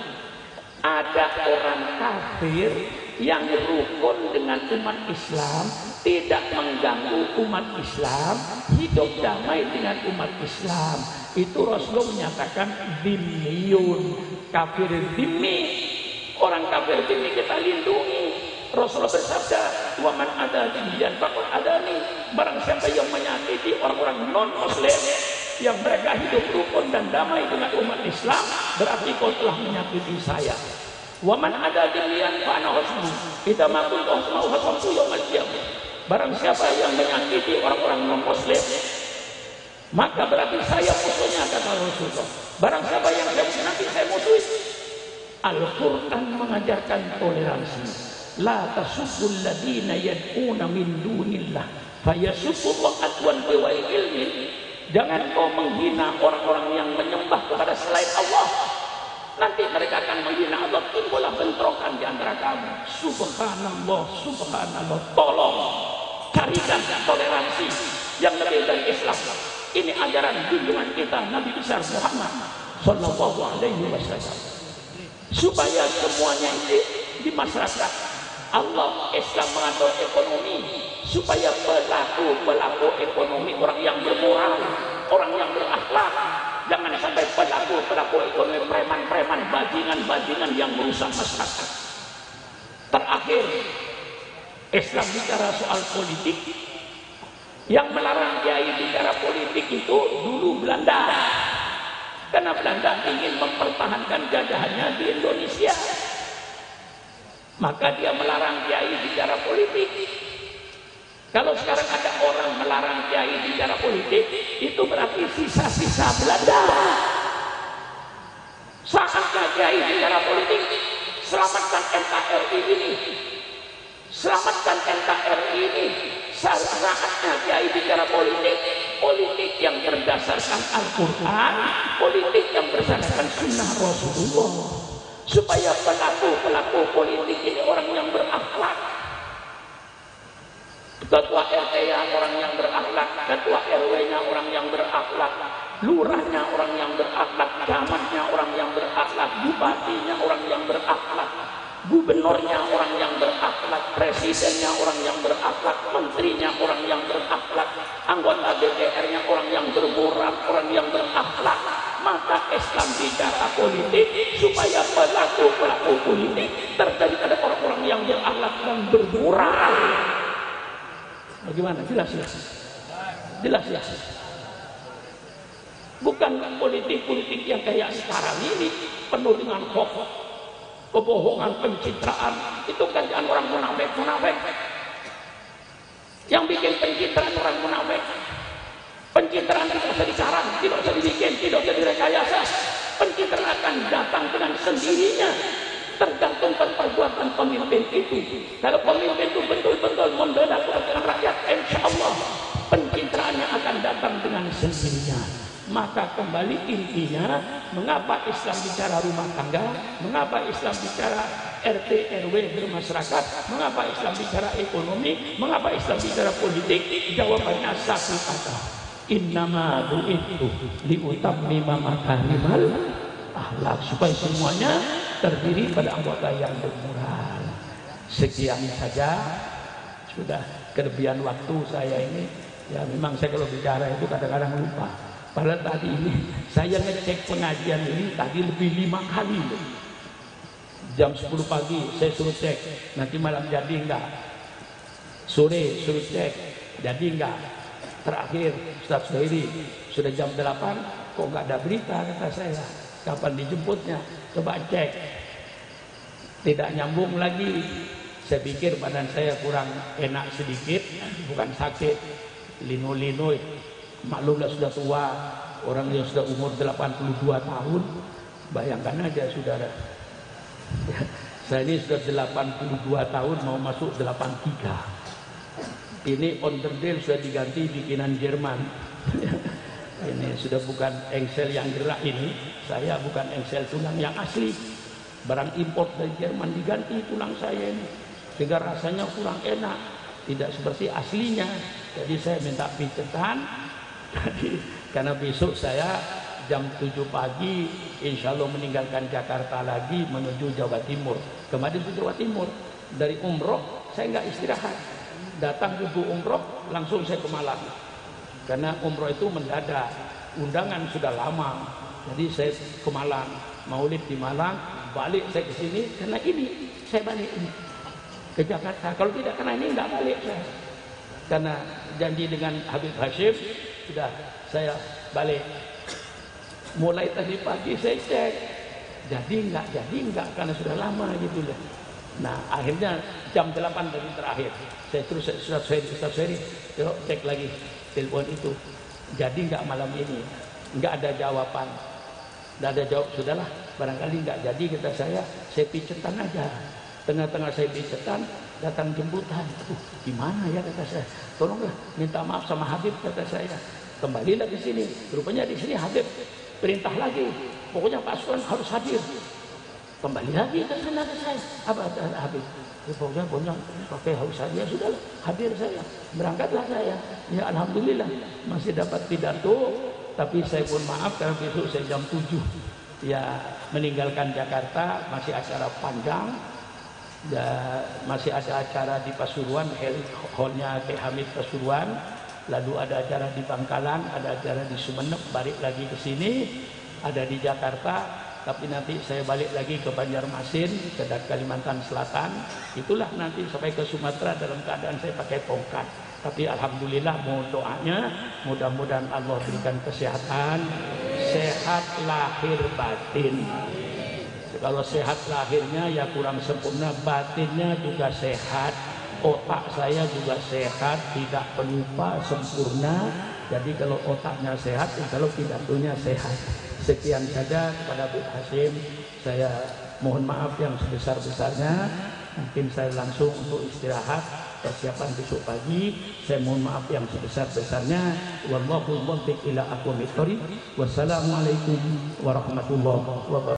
Ada orang kafir yang rukun dengan umat Islam, tidak mengganggu umat Islam, hidup damai dengan umat Islam. Itu Rasulullah menyatakan dhimmiyun, kafir dhimmi. Orang kafir dhimmi kita lindungi. Rasulullah bersabda, "Wa man ada dhimmiyan faqad adani." Barang siapa yang menyakiti orang-orang non-muslim yang mereka hidup rukun dan damai dengan umat Islam, berarti kau telah menyakiti saya. Wa man ada dhimmiyan fa ana hasbuh. Idza ma kuntu asma'u hasamtu yaumil qiyamah. Barang siapa yang menyakiti orang-orang non-muslim, maka berarti saya musuhnya, kata Rasulullah. Barang siapa yang nanti saya musuhi. Al-Quran mengajarkan toleransi. La tasubbul ladina yad'una min dunillah fayasubbullah adwan biwai ilmin. Jangan kau menghina orang-orang yang menyembah kepada selain Allah. Nanti mereka akan menghina Allah. Timbullah bentrokan di antara kamu. Subhanallah, subhanallah. Tolong carikan toleransi yang lebih dari Islam. Ini ajaran junjungan kita Nabi besar Muhammad sallallahu alaihi wasallam. Supaya semuanya ini di masyarakat Allah Islam mengatur ekonomi supaya pelaku ekonomi orang yang bermoral, orang yang berakhlak, jangan sampai pelaku ekonomi preman-preman, bajingan-bajingan yang merusak masyarakat. Terakhir, Islam bicara soal politik. Yang melarang kiai bicara politik itu dulu Belanda. Karena Belanda ingin mempertahankan jajahannya di Indonesia. Maka dia melarang kiai bicara politik. Kalau sekarang ada orang melarang kiai bicara politik, itu berarti sisa-sisa Belanda. Saatnya kiai bicara politik, selamatkan NKRI ini. Selamatkan NKRI ini. Saatnya kiai bicara politik, politik yang berdasarkan Al-Quran, politik yang berdasarkan sunnah Rasulullah. Supaya pelaku politik ini orang yang berakhlak. Ketua RT-nya orang yang berakhlak, ketua RW-nya orang yang berakhlak, lurahnya orang yang berakhlak, camatnya orang yang berakhlak, bupatinya orang yang berakhlak, gubernurnya orang yang berakhlak, presidennya orang yang berakhlak, menterinya orang yang berakhlak, anggota DPR-nya orang yang bermoral, orang yang berakhlak. Maka Islam bicara politik supaya pelaku politik terdiri pada orang-orang yang berakhlak dan bermoral. Bagaimana? Jelas ya? Jelas ya? Bukan politik yang kayak sekarang ini penuh dengan hoax, kebohongan, pencitraan. Itu kerjaan orang munafik. Yang bikin pencitraan orang munafik. Pencitraan tidak usah dicarang, tidak usah dibikin, tidak usah direkayasa. Pencitraan akan datang dengan sendirinya. Tergantung perbuatan pemimpin itu. Kalau pemimpin itu betul-betul membela kepentingan rakyat, insya Allah pencitraannya akan datang dengan sendirinya. Maka kembali intinya, mengapa Islam bicara rumah tangga, mengapa Islam bicara RT RW bermasyarakat, mengapa Islam bicara ekonomi, mengapa Islam bicara politik? Jawabannya satu kata, innama bu'ithu liutammima makarimal akhlak, supaya semuanya terdiri pada anggota yang bermoral. Sekian saja, sudah kelebihan waktu saya ini. Ya memang saya kalau bicara itu kadang-kadang lupa. Padahal tadi ini saya ngecek pengajian ini tadi lebih 5 kali. Jam 10 pagi saya suruh cek, nanti malam jadi enggak. Sore suruh cek, jadi enggak. Terakhir Ustaz Suhairi sudah jam 8 kok enggak ada berita, kata saya. Kapan dijemputnya? Coba cek. Tidak nyambung lagi. Saya pikir badan saya kurang enak sedikit, bukan sakit. Lino-lino, maklumlah sudah tua, orang yang sudah umur 82 tahun. Bayangkan aja saudara. Saya ini sudah 82 tahun mau masuk 83. Ini onderdil sudah diganti bikinan Jerman. Ini sudah bukan engsel yang gerak ini. Saya bukan engsel tulang yang asli. Barang import dari Jerman diganti tulang saya ini. Sehingga rasanya kurang enak. Tidak seperti aslinya. Jadi saya minta picetan. Karena besok saya jam 7 pagi insya Allah meninggalkan Jakarta lagi menuju Jawa Timur. Kemarin ke Jawa Timur. Dari umroh saya nggak istirahat. Datang ke umroh langsung saya ke Malang. Karena umroh itu mendadak, undangan sudah lama, jadi saya ke Malang, maulid di Malang, balik saya ke sini, karena ini saya balik ini ke Jakarta. Kalau tidak karena ini nggak balik saya, karena janji dengan Habib Hashim sudah saya balik. Mulai tadi pagi saya cek, jadi nggak karena sudah lama gitu lah. Nah akhirnya jam 8 tadi terakhir, saya terus Ustaz Suhairi, yuk cek lagi. Telepon itu jadi nggak malam ini, nggak ada jawaban, nggak ada jawab, sudahlah barangkali nggak jadi, kata saya picetan aja. Tengah-tengah saya picetan datang jemputan. Gimana ya, kata saya, tolonglah minta maaf sama Habib, kata saya. Kembalilah ke sini, rupanya di sini Habib perintah lagi, pokoknya Pak Aswan harus hadir. Kembali lagi ke sana ke saya, apa Habib? Pokoknya pakai haus saja, sudahlah hadir saya, berangkatlah saya. Ya alhamdulillah masih dapat pidato, tapi saya pun maaf karena besok saya jam 7 ya meninggalkan Jakarta, masih acara panjang, ya, masih ada acara di Pasuruan, hallnya K Hamid Pasuruan, lalu ada acara di Bangkalan, ada acara di Sumeneb, balik lagi ke sini, ada di Jakarta. Tapi nanti saya balik lagi ke Banjarmasin, ke Kalimantan Selatan. Itulah nanti sampai ke Sumatera dalam keadaan saya pakai tongkat. Tapi alhamdulillah mohon doanya, mudah-mudahan Allah berikan kesehatan, sehat lahir batin. Kalau sehat lahirnya ya kurang sempurna, batinnya juga sehat. otak saya juga sehat, tidak pelupa, sempurna. Jadi kalau otaknya sehat, kalau pidatonya sehat. Sekian saja kepada Bu Hasim. Saya mohon maaf yang sebesar-besarnya. Mungkin saya langsung untuk istirahat, persiapan besok pagi. Saya mohon maaf yang sebesar-besarnya. Wallahu muwaffiq ila aqwamit thoriq. Wassalamualaikum warahmatullahi wabarakatuh.